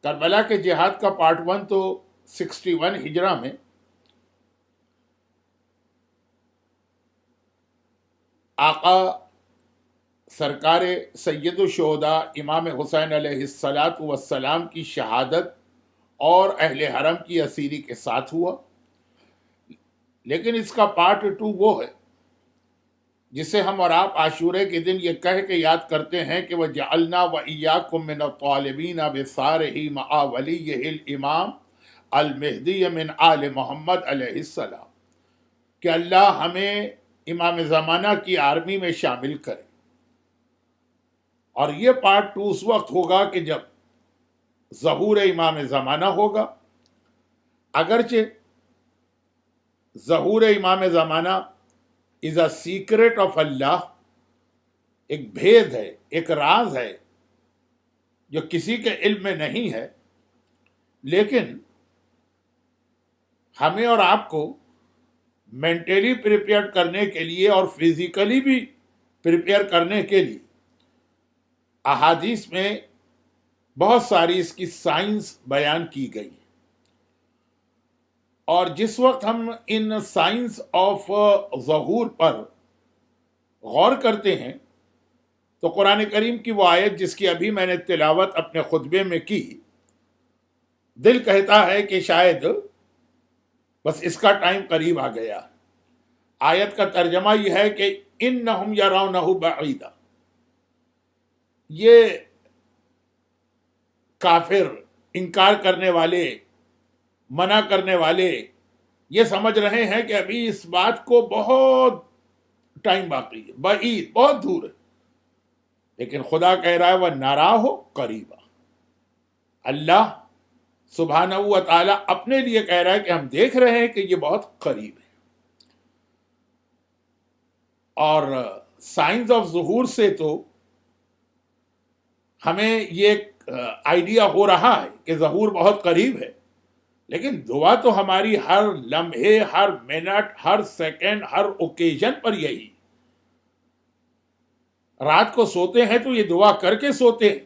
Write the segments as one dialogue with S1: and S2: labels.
S1: کربلا کے جہاد کا پارٹ 1 تو 61 ہجرہ میں آقا سرکار سید الشہداء امام حسین علیہ الصلاۃ والسلام کی شہادت اور اہل حرم کی اسیری کے ساتھ ہوا. لیکن اس کا پارٹ 2 وہ ہے جسے ہم اور آپ عاشورے کے دن یہ کہہ کے یاد کرتے ہیں کہ وَجَعَلْنَا وَإِيَّاكُم مِّنَ الطَّالِبِينَ بِثَارِهِ مَعَ وَلِيِّهِ الْإِمَامِ الْمَهْدِيِّ مِنْ آلِ محمد علیہ السلام، کہ اللہ ہمیں امام زمانہ کی آرمی میں شامل کرے. اور یہ پارٹ 2 اس وقت ہوگا کہ جب ظہور امام زمانہ ہوگا. اگرچہ ظہور امام زمانہ از اے سیکرٹ آف اللہ، ایک بھید ہے، ایک راز ہے جو کسی کے علم میں نہیں ہے، لیکن ہمیں اور آپ کو مینٹلی پریپیئر کرنے کے لیے اور فزیکلی بھی پریپیئر کرنے کے لیے احادیث میں بہت ساری اس کی سائنس بیان کی گئی. اور جس وقت ہم ان سائنس آف ظہور پر غور کرتے ہیں تو قرآن کریم کی وہ آیت جس کی ابھی میں نے تلاوت اپنے خطبے میں کی، دل کہتا ہے کہ شاید بس اس کا ٹائم قریب آ گیا. آیت کا ترجمہ یہ ہے کہ انہم یرونہ بعیدا. یہ کافر، انکار کرنے والے، منع کرنے والے یہ سمجھ رہے ہیں کہ ابھی اس بات کو بہت ٹائم باقی ہے، بعید، بہت دور ہے. لیکن خدا کہہ رہا ہے وَنَرَاهُ قَرِيبًا. اللہ سبحانہ و تعالی اپنے لیے کہہ رہا ہے کہ ہم دیکھ رہے ہیں کہ یہ بہت قریب ہے. اور سائنس آف ظہور سے تو ہمیں یہ آئیڈیا ہو رہا ہے کہ ظہور بہت قریب ہے، لیکن دعا تو ہماری ہر لمحے، ہر منٹ، ہر سیکنڈ، ہر اوکیزن پر یہی. رات کو سوتے ہیں تو یہ دعا کر کے سوتے ہیں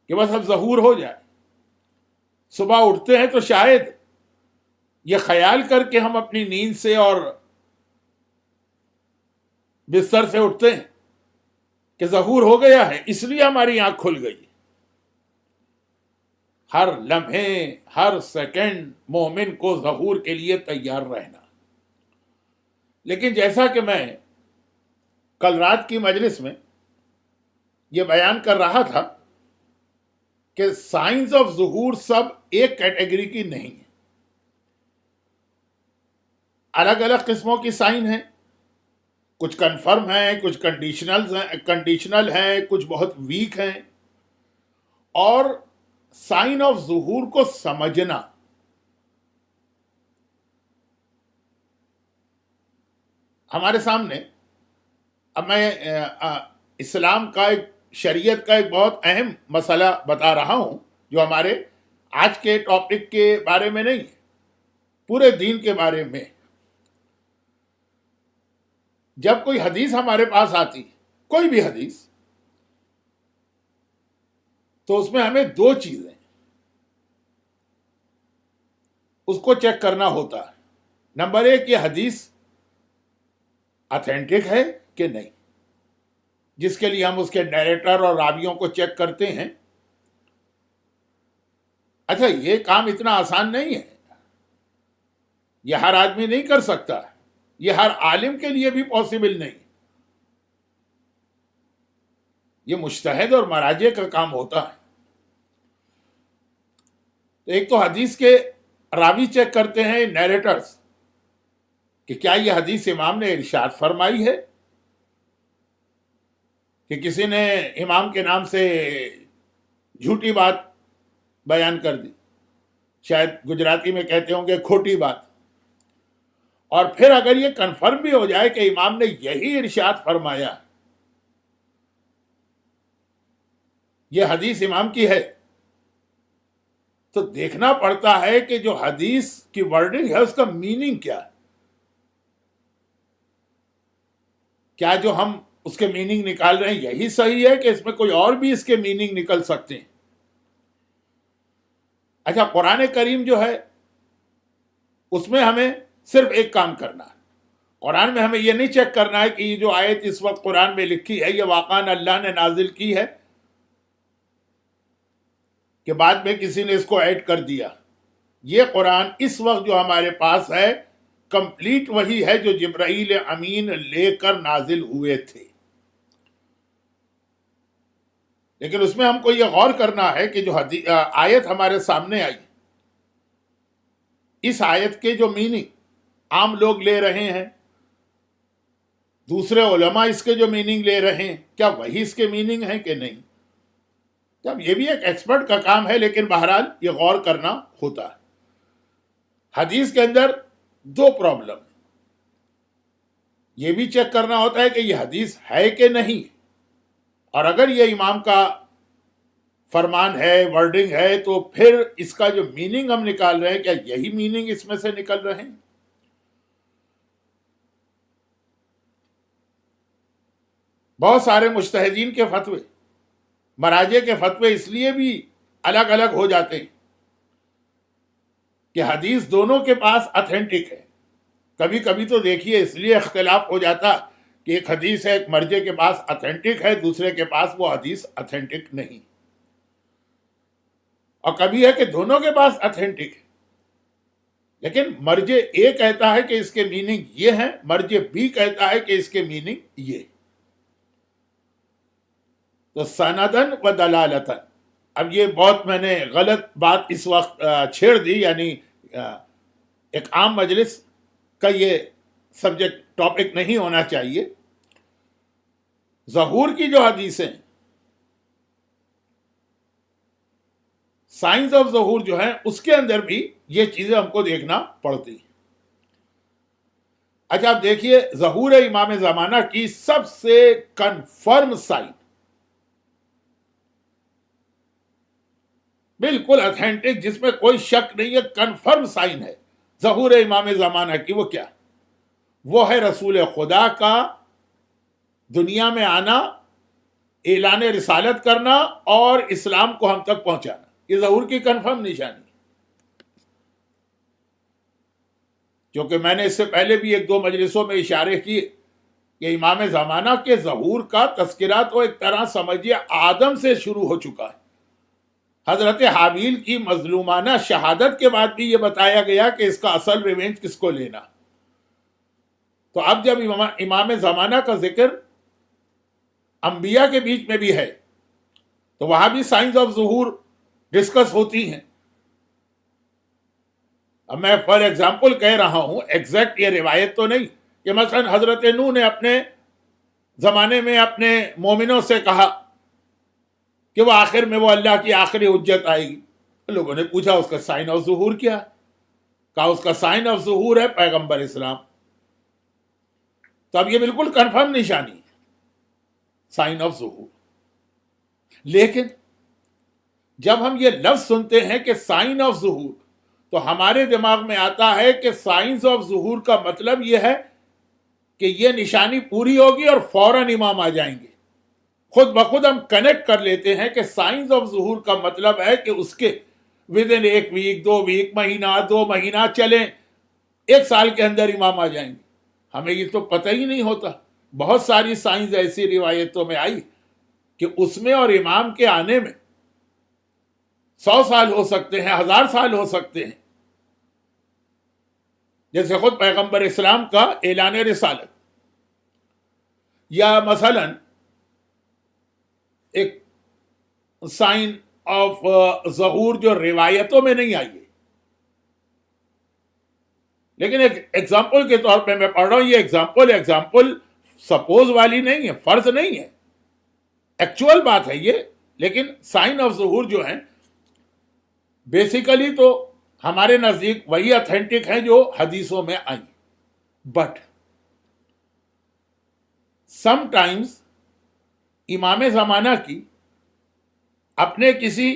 S1: کہ بس اب ظہور ہو جائے. صبح اٹھتے ہیں تو شاید یہ خیال کر کے ہم اپنی نیند سے اور بستر سے اٹھتے ہیں کہ ظہور ہو گیا ہے، اس لیے ہماری آنکھ کھل گئی. ہر لمحے، ہر سیکنڈ مومن کو ظہور کے لیے تیار رہنا. لیکن جیسا کہ میں کل رات کی مجلس میں یہ بیان کر رہا تھا کہ سائنس آف ظہور سب ایک کیٹیگری کی نہیں ہے. الگ الگ قسموں کی سائن ہیں، کچھ کنفرم ہیں، کچھ کنڈیشنل ہیں، کچھ بہت ویک ہیں. اور سائن آف ظہور کو سمجھنا، ہمارے سامنے اب میں اسلام کا ایک، شریعت کا ایک بہت اہم مسئلہ بتا رہا ہوں جو ہمارے آج کے ٹاپک کے بارے میں نہیں، پورے دین کے بارے میں. جب کوئی حدیث ہمارے پاس آتی، کوئی بھی حدیث، تو اس میں ہمیں 2 چیزیں اس کو چیک کرنا ہوتا ہے. نمبر 1، یہ حدیث اتھینٹک ہے کہ نہیں، جس کے لیے ہم اس کے نیریٹر اور راویوں کو چیک کرتے ہیں. اچھا، یہ کام اتنا آسان نہیں ہے، یہ ہر آدمی نہیں کر سکتا، یہ ہر عالم کے لیے بھی پاسبل نہیں. یہ مجتہد اور مراجع کا کام ہوتا ہے. ایک تو حدیث کے راوی چیک کرتے ہیں، نیریٹرز، کہ کیا یہ حدیث امام نے ارشاد فرمائی ہے کہ کسی نے امام کے نام سے جھوٹی بات بیان کر دی، شاید گجراتی میں کہتے ہوں گے کھوٹی بات. اور پھر اگر یہ کنفرم بھی ہو جائے کہ امام نے یہی ارشاد فرمایا، یہ حدیث امام کی ہے، تو دیکھنا پڑتا ہے کہ جو حدیث کی ورڈنگ ہے اس کا میننگ کیا ہے. کیا جو ہم اس کے میننگ نکال رہے ہیں یہی صحیح ہے کہ اس میں کوئی اور بھی اس کے میننگ نکل سکتے ہیں. اچھا، قرآن کریم جو ہے اس میں ہمیں صرف ایک کام کرنا ہے. قرآن میں ہمیں یہ نہیں چیک کرنا ہے کہ یہ جو آیت اس وقت قرآن میں لکھی ہے یہ واقعاً اللہ نے نازل کی ہے کہ بعد میں کسی نے اس کو ایڈ کر دیا. یہ قرآن اس وقت جو ہمارے پاس ہے کمپلیٹ وہی ہے جو جبرائیل امین لے کر نازل ہوئے تھے. لیکن اس میں ہم کو یہ غور کرنا ہے کہ جو آیت ہمارے سامنے آئی، اس آیت کے جو میننگ عام لوگ لے رہے ہیں، دوسرے علماء اس کے جو میننگ لے رہے ہیں، کیا وہی اس کے میننگ ہیں کہ نہیں؟ جب یہ بھی ایک ایکسپرٹ کا کام ہے، لیکن بہرحال یہ غور کرنا ہوتا ہے. حدیث کے اندر دو پرابلم، یہ بھی چیک کرنا ہوتا ہے کہ یہ حدیث ہے کہ نہیں، اور اگر یہ امام کا فرمان ہے، ورڈنگ ہے، تو پھر اس کا جو میننگ ہم نکال رہے ہیں کیا یہی میننگ اس میں سے نکل رہے ہیں؟ بہت سارے مجتہدین کے فتوے، مراجع کے فتوے اس لیے بھی الگ الگ ہو جاتے ہیں کہ حدیث دونوں کے پاس اتھینٹک ہے. کبھی کبھی تو دیکھیے اس لیے اختلاف ہو جاتا کہ ایک حدیث ہے ایک مرجع کے پاس اتھینٹک ہے، دوسرے کے پاس وہ حدیث اتھینٹک نہیں. اور کبھی ہے کہ دونوں کے پاس اتھینٹک ہے، لیکن مرجع اے کہتا ہے کہ اس کے میننگ یہ ہے، مرجع بی کہتا ہے کہ اس کے میننگ یہ. تو سندن و دلالتن، اب یہ بہت میں نے غلط بات اس وقت چھیڑ دی، یعنی ایک عام مجلس کا یہ سبجیکٹ ٹاپک نہیں ہونا چاہیے. ظہور کی جو حدیثیں، سائنس آف ظہور جو ہے اس کے اندر بھی یہ چیزیں ہم کو دیکھنا پڑتی. اچھا آپ دیکھیے ظہور امام زمانہ کی سب سے کنفرم سائن، بالکل اتھینٹک، جس میں کوئی شک نہیں ہے، کنفرم سائن ہے ظہور امام زمانہ کی. وہ کیا؟ وہ ہے رسول خدا کا دنیا میں آنا، اعلان رسالت کرنا اور اسلام کو ہم تک پہنچانا. یہ ظہور کی کنفرم نشانی. کیونکہ میں نے اس سے پہلے بھی ایک دو مجلسوں میں اشارے کیے کہ امام زمانہ کے ظہور کا تذکرہ تو ایک طرح سمجھیے آدم سے شروع ہو چکا ہے. حضرت حابیل کی مظلومانہ شہادت کے بعد بھی یہ بتایا گیا کہ اس کا اصل ریونج کس کو لینا. تو اب جب امام زمانہ کا ذکر انبیاء کے بیچ میں بھی ہے تو وہاں بھی سائنس آف ظہور ڈسکس ہوتی ہیں. اب میں فار ایگزامپل کہہ رہا ہوں، ایگزیکٹ یہ روایت تو نہیں کہ مثلا حضرت نوح نے اپنے زمانے میں اپنے مومنوں سے کہا کہ وہ آخر میں وہ اللہ کی آخری حجت آئے گی. لوگوں نے پوچھا اس کا سائن آف ظہور کیا ہے؟ کہا اس کا سائن آف ظہور ہے پیغمبر اسلام. تو اب یہ بالکل کنفرم نشانی ہے سائن آف ظہور. لیکن جب ہم یہ لفظ سنتے ہیں کہ سائن آف ظہور تو ہمارے دماغ میں آتا ہے کہ سائنس آف ظہور کا مطلب یہ ہے کہ یہ نشانی پوری ہوگی اور فوراً امام آ جائیں گے. خود بخود ہم کنیکٹ کر لیتے ہیں کہ سائنس آف ظہور کا مطلب ہے کہ اس کے ود ان ایک ویک، 2 ویک، مہینہ، 2 مہینہ چلیں، 1 سال کے اندر امام آ جائیں گے. ہمیں یہ تو پتہ ہی نہیں ہوتا. بہت ساری سائنس ایسی روایتوں میں آئی کہ اس میں اور امام کے آنے میں 100 سال ہو سکتے ہیں، 1000 سال ہو سکتے ہیں. جیسے خود پیغمبر اسلام کا اعلان رسالت، یا مثلا ایک سائن آف ظہور جو روایتوں میں نہیں آئی ہے، لیکن ایک ایگزامپل کے طور پہ میں پڑھ رہا ہوں. یہ ایگزامپل سپوز والی نہیں ہے، فرض نہیں ہے، ایکچوئل بات ہے یہ. لیکن سائن آف ظہور جو ہیں بیسیکلی تو ہمارے نزدیک وہی اتھینٹک ہیں جو حدیثوں میں آئی. بٹ سم ٹائمز امام زمانہ کی اپنے کسی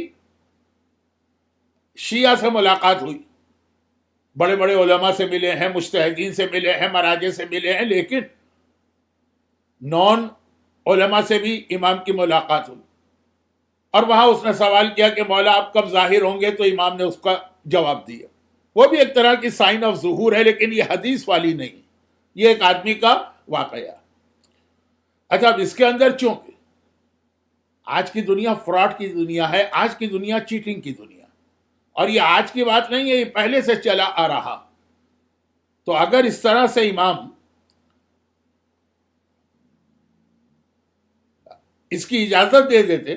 S1: شیعہ سے ملاقات ہوئی، بڑے بڑے علماء سے ملے ہیں، مجتہدین سے ملے ہیں، مراجع سے ملے ہیں، لیکن نان علماء سے بھی امام کی ملاقات ہوئی. اور وہاں اس نے سوال کیا کہ مولا آپ کب ظاہر ہوں گے، تو امام نے اس کا جواب دیا. وہ بھی ایک طرح کی سائن آف ظہور ہے، لیکن یہ حدیث والی نہیں، یہ ایک آدمی کا واقعہ. اچھا، اب اس کے اندر چونکہ آج کی دنیا فراڈ کی دنیا ہے، آج کی دنیا چیٹنگ کی دنیا، اور یہ آج کی بات نہیں ہے، یہ پہلے سے چلا آ رہا. تو اگر اس طرح سے امام اس کی اجازت دے دیتے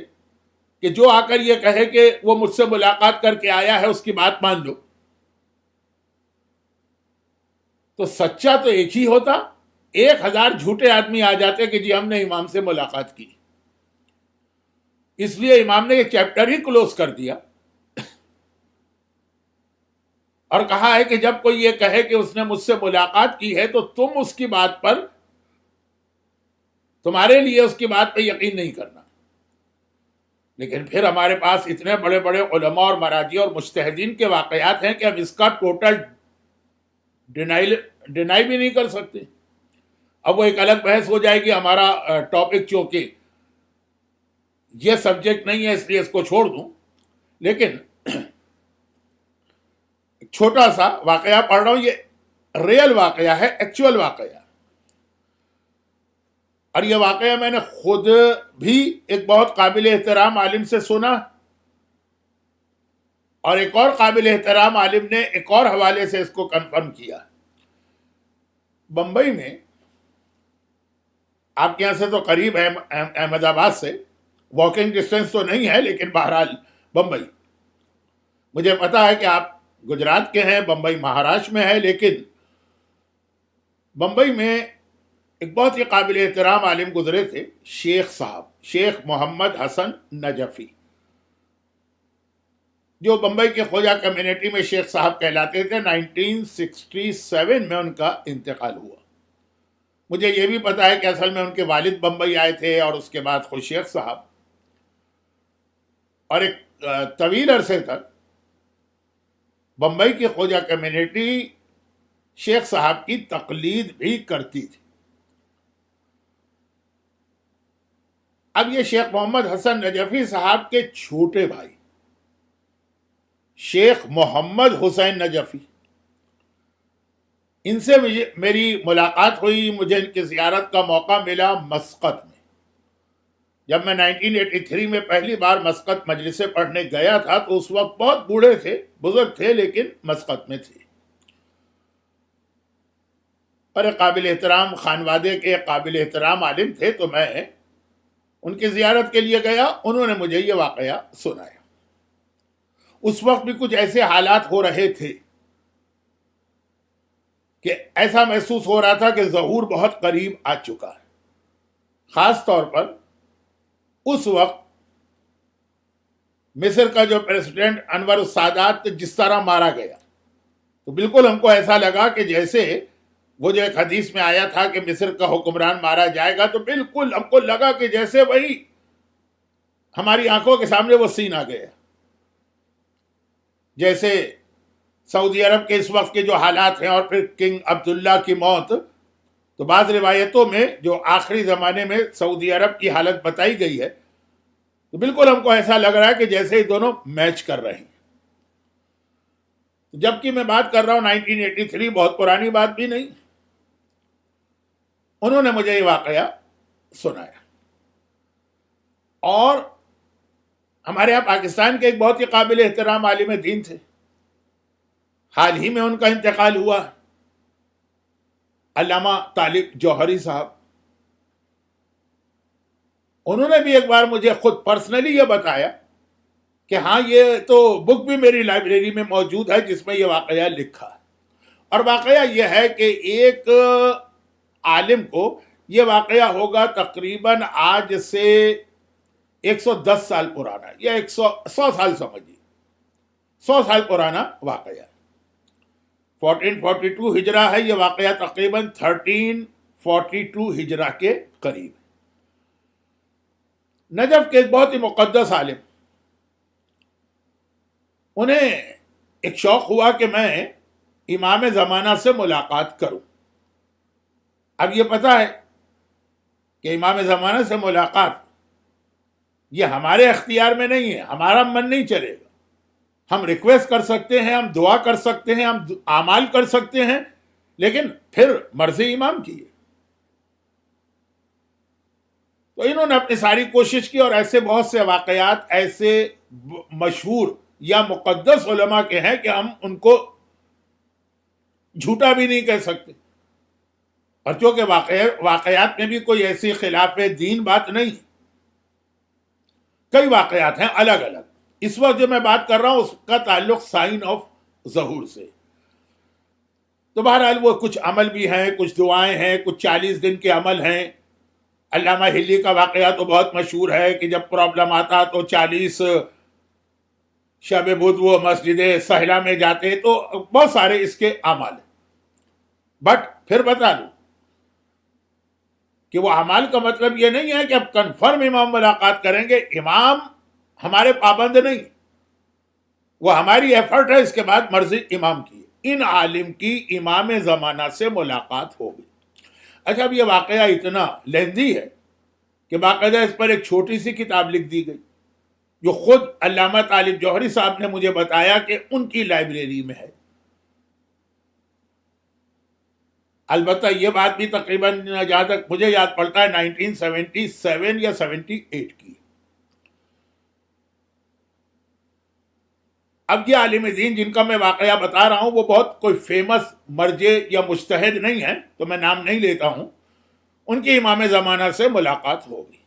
S1: کہ جو آ کر یہ کہے کہ وہ مجھ سے ملاقات کر کے آیا ہے اس کی بات مان لو، تو سچا تو ایک ہی ہوتا، 1000 جھوٹے آدمی آ جاتے کہ جی ہم نے امام سے ملاقات کی. اس لیے امام نے یہ چیپٹر ہی کلوز کر دیا اور کہا ہے کہ جب کوئی یہ کہے کہ اس نے مجھ سے ملاقات کی ہے تو تم اس کی بات پر، تمہارے لیے اس کی بات پہ یقین نہیں کرنا. لیکن پھر ہمارے پاس اتنے بڑے بڑے علماء اور مراجع اور مجتہدین کے واقعات ہیں کہ ہم اس کا ٹوٹل ڈینائی بھی نہیں کر سکتے. اب وہ ایک الگ بحث ہو جائے گی. ہمارا ٹاپک چونکہ یہ سبجیکٹ نہیں ہے اس لیے اس کو چھوڑ دوں، لیکن چھوٹا سا واقعہ پڑھ رہا ہوں، یہ ریئل واقعہ ہے، ایکچوئل واقعہ. اور یہ واقعہ میں نے خود بھی ایک بہت قابل احترام عالم سے سنا، اور ایک اور قابل احترام عالم نے ایک اور حوالے سے اس کو کنفرم کیا. بمبئی میں، آپ کے یہاں سے تو قریب ہے، احمد آباد سے واکنگ ڈسٹینس تو نہیں ہے، لیکن بہرحال بمبئی، مجھے پتا ہے کہ آپ گجرات کے ہیں، بمبئی مہاراشٹر میں ہے، لیکن بمبئی میں ایک بہت ہی قابل احترام عالم گزرے تھے، شیخ صاحب، شیخ محمد حسن نجفی، جو بمبئی کے خواجہ کمیونٹی میں شیخ صاحب کہلاتے تھے. 1967 میں ان کا انتقال ہوا. مجھے یہ بھی پتا ہے کہ اصل میں ان کے والد بمبئی آئے تھے، اور اس کے بعد خود شیخ صاحب، اور ایک طویل عرصے تک بمبئی کی خواجہ کمیونٹی شیخ صاحب کی تقلید بھی کرتی تھی. اب یہ شیخ محمد حسن نجفی صاحب کے چھوٹے بھائی شیخ محمد حسین نجفی، ان سے میری ملاقات ہوئی، مجھے ان کی زیارت کا موقع ملا مسقط میں. جب میں 1983 میں پہلی بار مسقط مجلسیں پڑھنے گیا تھا تو اس وقت بہت بوڑھے تھے، بزرگ تھے، لیکن مسقط میں تھے. اور ایک قابل احترام خانوادے کے قابل احترام عالم تھے، تو میں ان کی زیارت کے لیے گیا. انہوں نے مجھے یہ واقعہ سنایا. اس وقت بھی کچھ ایسے حالات ہو رہے تھے کہ ایسا محسوس ہو رہا تھا کہ ظہور بہت قریب آ چکا ہے. خاص طور پر اس وقت مصر کا جو پریزیڈنٹ انور السادات جس طرح مارا گیا، تو بالکل ہم کو ایسا لگا کہ جیسے وہ جو ایک حدیث میں آیا تھا کہ مصر کا حکمران مارا جائے گا، تو بالکل ہم کو لگا کہ جیسے وہی ہماری آنکھوں کے سامنے وہ سین آ گیا. جیسے سعودی عرب کے اس وقت کے جو حالات ہیں، اور پھر کنگ عبداللہ کی موت، تو بعض روایتوں میں جو آخری زمانے میں سعودی عرب کی حالت بتائی گئی ہے، تو بالکل ہم کو ایسا لگ رہا ہے کہ جیسے ہی دونوں میچ کر رہے ہیں. جبکہ میں بات کر رہا ہوں 1983، بہت پرانی بات بھی نہیں. انہوں نے مجھے یہ واقعہ سنایا. اور ہمارے یہاں پاکستان کے ایک بہت ہی قابل احترام عالم دین تھے، حال ہی میں ان کا انتقال ہوا، علامہ طالب جوہری صاحب. انہوں نے بھی ایک بار مجھے خود پرسنلی یہ بتایا کہ ہاں یہ تو بک بھی میری لائبریری میں موجود ہے جس میں یہ واقعہ لکھا ہے. اور واقعہ یہ ہے کہ ایک عالم کو یہ واقعہ ہوگا تقریباً آج سے 110 سال پرانا، یا 100 سال سمجھیے، 100 سال پرانا واقعہ. 1442 ہجرہ ہے یہ واقعہ، تقریباً 1342 ہجرہ کے قریب. نجف کے ایک بہت ہی مقدس عالم، انہیں ایک شوق ہوا کہ میں امام زمانہ سے ملاقات کروں. اب یہ پتہ ہے کہ امام زمانہ سے ملاقات یہ ہمارے اختیار میں نہیں ہے، ہمارا من نہیں چلے گا، ہم ریکویسٹ کر سکتے ہیں، ہم دعا کر سکتے ہیں، ہم اعمال کر سکتے ہیں، لیکن پھر مرضی امام کی ہے۔ تو انہوں نے اپنی ساری کوشش کی، اور ایسے بہت سے واقعات ایسے مشہور یا مقدس علماء کے ہیں کہ ہم ان کو جھوٹا بھی نہیں کہہ سکتے، اور چونکہ واقعات میں بھی کوئی ایسی خلاف دین بات نہیں، کئی واقعات ہیں الگ الگ۔ اس وقت جو میں بات کر رہا ہوں اس کا تعلق سائن آف ظہور سے۔ تو بہرحال وہ کچھ عمل بھی ہیں، کچھ دعائیں ہیں، کچھ 40 دن کے عمل ہیں۔ علامہ ہلی کا واقعہ تو بہت مشہور ہے کہ جب پرابلم آتا تو 40 شب بدھ وہ مسجد سہلا میں جاتے، تو بہت سارے اس کے اعمال ہیں۔ بٹ پھر بتا دوں کہ وہ اعمال کا مطلب یہ نہیں ہے کہ اب کنفرم امام ملاقات کریں گے، امام ہمارے پابند نہیں، وہ ہماری ایفرٹ ہے، اس کے بعد مرضی امام کی ہے۔ ان عالم کی امام زمانہ سے ملاقات ہوگی۔ اچھا، اب یہ واقعہ اتنا لیندی ہے کہ باقاعدہ اس پر ایک چھوٹی سی کتاب لکھ دی گئی، جو خود علامہ طالب جوہری صاحب نے مجھے بتایا کہ ان کی لائبریری میں ہے۔ البتہ یہ بات بھی تقریباً جہاں تک مجھے یاد پڑتا ہے 1977 یا 78 کی۔ اب یہ عالم دین جن کا میں واقعہ بتا رہا ہوں وہ بہت کوئی فیمس مرجع یا مجتہد نہیں ہے، تو میں نام نہیں لیتا ہوں۔ ان کی امام زمانہ سے ملاقات ہوگی،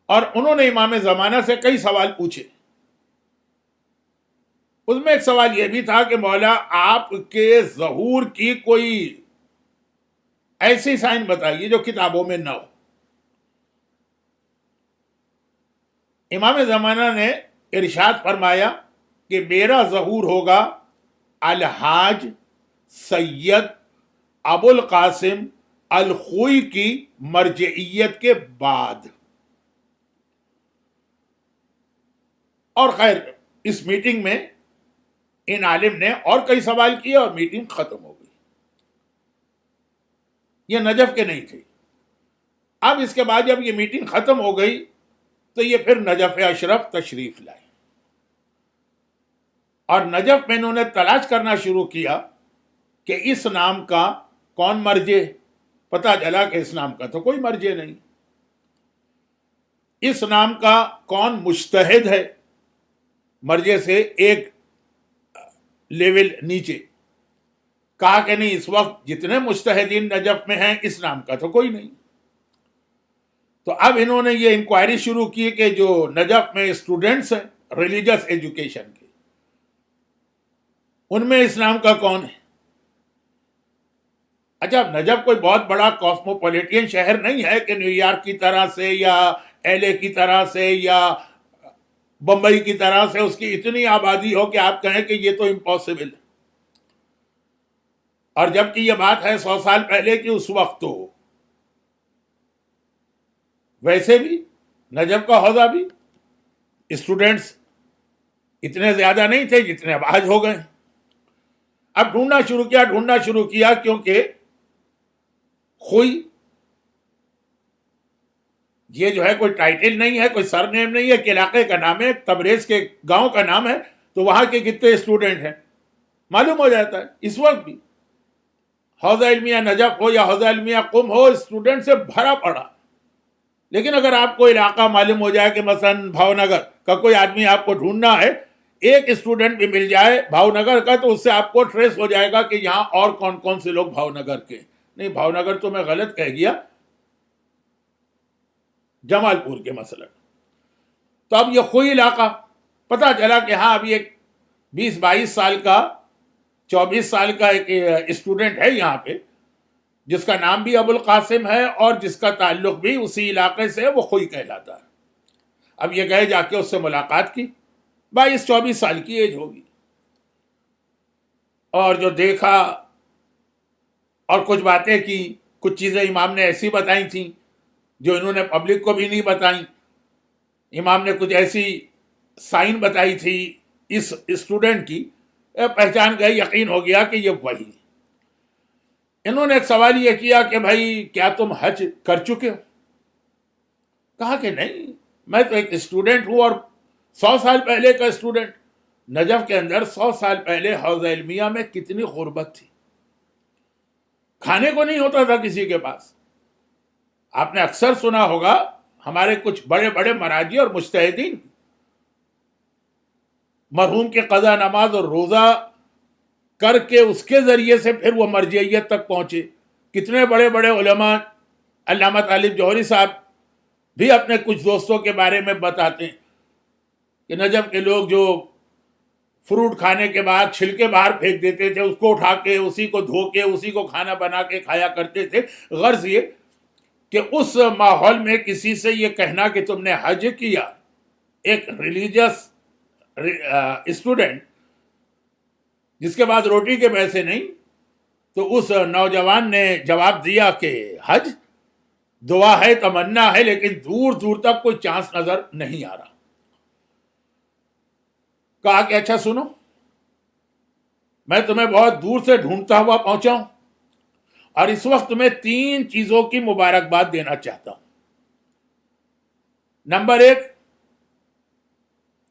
S1: اور انہوں نے امام زمانہ سے کئی سوال پوچھے۔ اس میں ایک سوال یہ بھی تھا کہ مولا آپ کے ظہور کی کوئی ایسی سائن بتائیے جو کتابوں میں نہ ہو۔ امام زمانہ نے ارشاد فرمایا کہ میرا ظہور ہوگا الحاج سید ابو القاسم الخوئی کی مرجعیت کے بعد۔ اور خیر، اس میٹنگ میں ان عالم نے اور کئی سوال کیے اور میٹنگ ختم ہو گئی۔ یہ نجف کے نہیں تھے۔ اب اس کے بعد جب یہ میٹنگ ختم ہو گئی تو یہ پھر نجف اشرف تشریف لائے، اور نجف میں انہوں نے تلاش کرنا شروع کیا کہ اس نام کا کون مرجع۔ پتہ چلا کہ اس نام کا تو کوئی مرجع نہیں۔ اس نام کا کون مجتہد ہے، مرجع سے ایک لیول نیچے۔ کہا کہ نہیں، اس وقت جتنے مجتہدین نجف میں ہیں اس نام کا تو کوئی نہیں۔ تو اب انہوں نے یہ انکوائری شروع کی کہ جو نجف میں اسٹوڈنٹس ہیں ریلیجس ایجوکیشن کے، ان میں اس نام کا کون ہے۔ اچھا، نجف کوئی بہت بڑا کاسموپولیٹین شہر نہیں ہے کہ نیو یارک کی طرح سے یا ایل اے کی طرح سے یا بمبئی کی طرح سے اس کی اتنی آبادی ہو کہ آپ کہیں کہ یہ تو امپاسبل ہے۔ اور جبکہ یہ بات ہے 100 سال پہلے کی، اس وقت تو ویسے بھی نجف کا حوزہ بھی اسٹوڈنٹس اتنے زیادہ نہیں تھے جتنے اب آج ہو گئے۔ اب ڈھونڈنا شروع کیا کیونکہ خوئی یہ جو ہے کوئی ٹائٹل نہیں ہے، کوئی سر نیم نہیں ہے، کہ علاقے کا نام ہے، تبریز کے گاؤں کا نام ہے، تو وہاں کے کتنے اسٹوڈنٹ ہیں معلوم ہو جاتا ہے۔ اس وقت بھی حوزہ علمیہ نجف ہو یا حوزہ علمیہ قم ہو، اسٹوڈنٹ سے بھرا پڑا۔ لیکن اگر آپ کو علاقہ معلوم ہو جائے کہ مثلا بھاؤ نگر کا کوئی آدمی آپ کو ڈھونڈنا ہے، ایک اسٹوڈنٹ بھی مل جائے بھاؤ نگر کا، تو اس سے آپ کو ٹریس ہو جائے گا کہ یہاں اور کون کون سے لوگ بھاؤ نگر کے۔ نہیں، بھاؤ نگر تو میں غلط کہہ گیا، جمال پور کے مثلا۔ تو اب یہ خوئی علاقہ پتہ چلا کہ ہاں ابھی ایک 20-22 سال کا 24 سال کا ایک اسٹوڈنٹ ہے یہاں پہ، جس کا نام بھی ابو القاسم ہے اور جس کا تعلق بھی اسی علاقے سے ہے، وہ خوئی کہلاتا ہے۔ اب یہ گئے، جا کے اس سے ملاقات کی، 22-24 سال کی ایج ہوگی، اور جو دیکھا اور کچھ باتیں کی، کچھ چیزیں امام نے ایسی بتائی تھیں جو انہوں نے پبلک کو بھی نہیں بتائیں۔ امام نے کچھ ایسی سائن بتائی تھی اس اسٹوڈنٹ کی، پہچان گئے، یقین ہو گیا کہ یہ وہی۔ انہوں نے ایک سوال یہ کیا کہ بھائی کیا تم حج کر چکے ہو؟ کہا کہ نہیں، میں تو ایک اسٹوڈنٹ ہوں، اور 100 سال پہلے کا اسٹوڈنٹ. نجف کے اندر 100 سال پہلے حوضہ علمیہ میں کتنی غربت تھی، کھانے کو نہیں ہوتا تھا کسی کے پاس. آپ نے اکثر سنا ہوگا ہمارے کچھ بڑے بڑے مراجی اور مجتہدین مرحوم کے قضا نماز اور روزہ کر کے اس کے ذریعے سے پھر وہ مرجعیت تک پہنچے. کتنے بڑے بڑے علماء، علامہ طالب جوہری صاحب بھی اپنے کچھ دوستوں کے بارے میں بتاتے ہیں کہ نجف کے لوگ جو فروٹ کھانے کے بعد چھلکے باہر پھینک دیتے تھے، اس کو اٹھا کے اسی کو دھو کے اسی کو کھانا بنا کے کھایا کرتے تھے. غرض یہ کہ اس ماحول میں کسی سے یہ کہنا کہ تم نے حج کیا، ایک ریلیجس اسٹوڈنٹ جس کے بعد روٹی کے پیسے نہیں، تو اس نوجوان نے جواب دیا کہ حج دعا ہے، تمنا ہے، لیکن دور دور تک کوئی چانس نظر نہیں آ رہا. کہا کہ اچھا سنو، میں تمہیں بہت دور سے ڈھونڈتا ہوا پہنچا ہوں، اور اس وقت تمہیں 3 چیزوں کی مبارکباد دینا چاہتا ہوں. نمبر 1،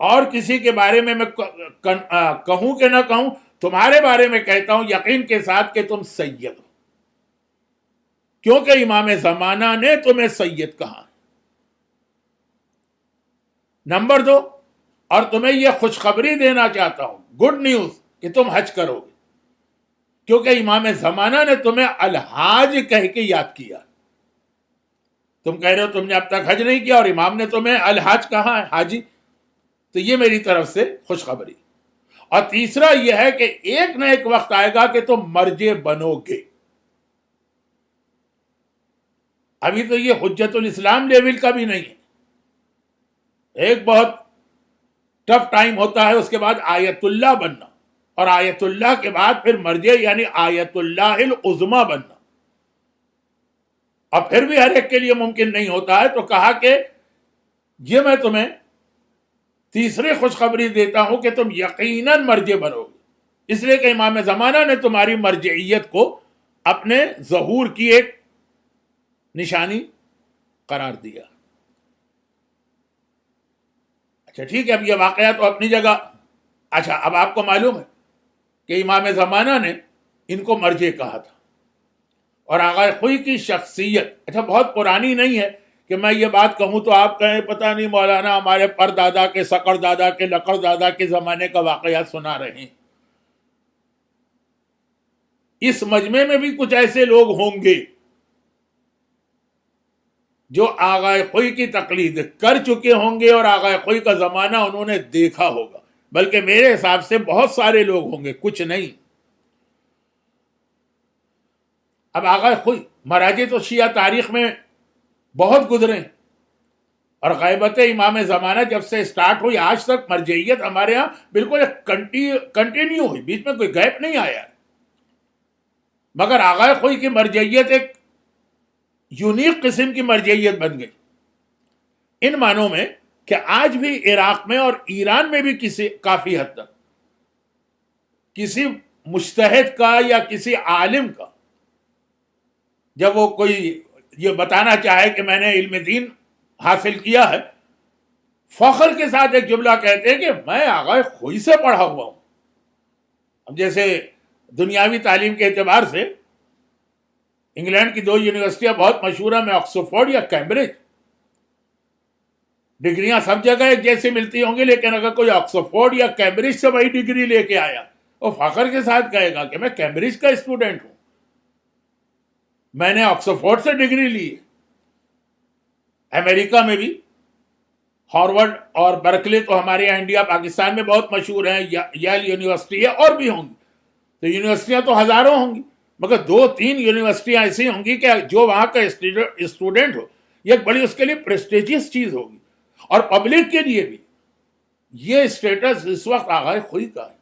S1: اور کسی کے بارے میں کہوں کہ نہ کہوں، تمہارے بارے میں کہتا ہوں یقین کے ساتھ کہ تم سید ہو، کیونکہ امام زمانہ نے تمہیں سید کہا. نمبر 2، اور تمہیں یہ خوشخبری دینا چاہتا ہوں، گڈ نیوز، کہ تم حج کرو گے، کیونکہ امام زمانہ نے تمہیں الحاج کہہ کے یاد کیا. تم کہہ رہے ہو تم نے اب تک حج نہیں کیا، اور امام نے تمہیں الحاج کہا ہے، حاجی. تو یہ میری طرف سے خوشخبری. اور تیسرا یہ ہے کہ ایک نہ ایک وقت آئے گا کہ تم مرجع بنو گے. ابھی تو یہ حجت الاسلام لیول کا بھی نہیں ہے، ایک بہت ٹف ٹائم ہوتا ہے، اس کے بعد آیت اللہ بننا، اور آیت اللہ کے بعد پھر مرجع یعنی آیت اللہ العظمی بننا. اور پھر بھی ہر ایک کے لیے ممکن نہیں ہوتا ہے. تو کہا کہ یہ میں تمہیں تیسری خوشخبری دیتا ہوں کہ تم یقیناً مرجع بنو گے، اس لیے کہ امام زمانہ نے تمہاری مرجعیت کو اپنے ظہور کی ایک نشانی قرار دیا. اچھا ٹھیک ہے، اب یہ واقعہ تو اپنی جگہ. اچھا، اب آپ کو معلوم ہے کہ امام زمانہ نے ان کو مرجع کہا تھا، اور آغا خوئی کی شخصیت اچھا بہت پرانی نہیں ہے کہ میں یہ بات کہوں تو آپ کہیں پتہ نہیں مولانا ہمارے پر دادا کے سکڑ دادا کے لکڑ دادا کے زمانے کا واقعہ سنا رہے ہیں. اس مجمع میں بھی کچھ ایسے لوگ ہوں گے جو آغا خوئی کی تقلید کر چکے ہوں گے، اور آغا خوئی کا زمانہ انہوں نے دیکھا ہوگا. بلکہ میرے حساب سے بہت سارے لوگ ہوں گے، کچھ نہیں. اب آغا خوئی مراجع تو شیعہ تاریخ میں بہت گزرے، اور غیبت امام زمانہ جب سے سٹارٹ ہوئی آج تک مرجعیت ہمارے ہاں بالکل کنٹینیو ہوئی، بیچ میں کوئی گیپ نہیں آیا. مگر آغا خوئی کی مرجعیت ایک یونیک قسم کی مرجعیت بن گئی، ان معنوں میں کہ آج بھی عراق میں اور ایران میں بھی کافی حد تک کسی مجتہد کا یا کسی عالم کا جب وہ کوئی یہ بتانا چاہے کہ میں نے علم دین حاصل کیا ہے، فخر کے ساتھ ایک جملہ کہتے ہیں کہ میں آغا خوئی سے پڑھا ہوا ہوں. اب جیسے دنیاوی تعلیم کے اعتبار سے انگلینڈ کی 2 یونیورسٹیاں بہت مشہور ہیں، میں آکسفورڈ یا کیمبرج. ڈگریاں سب جگہ ایک جیسی ملتی ہوں گی، لیکن اگر کوئی آکسفورڈ یا کیمبرج سے وہی ڈگری لے کے آیا، وہ فخر کے ساتھ کہے گا کہ میں کیمبرج کا اسٹوڈنٹ ہوں، میں نے آکسفورڈ سے ڈگری لی. امریکہ میں بھی ہارورڈ اور برکلے تو ہمارے یہاں انڈیا پاکستان میں بہت مشہور ہیں، ییل یونیورسٹی ہے، اور بھی ہوں گی. تو یونیورسٹیاں تو ہزاروں ہوں گی، مگر 2-3 یونیورسٹیاں ایسی ہوں گی کہ جو وہاں کا اسٹوڈنٹ ہو یہ ایک بڑی اس کے لیے پریسٹیجیس چیز ہوگی. اور پبلک کے لیے بھی یہ اسٹیٹس اس وقت آغا خوئی کا ہے.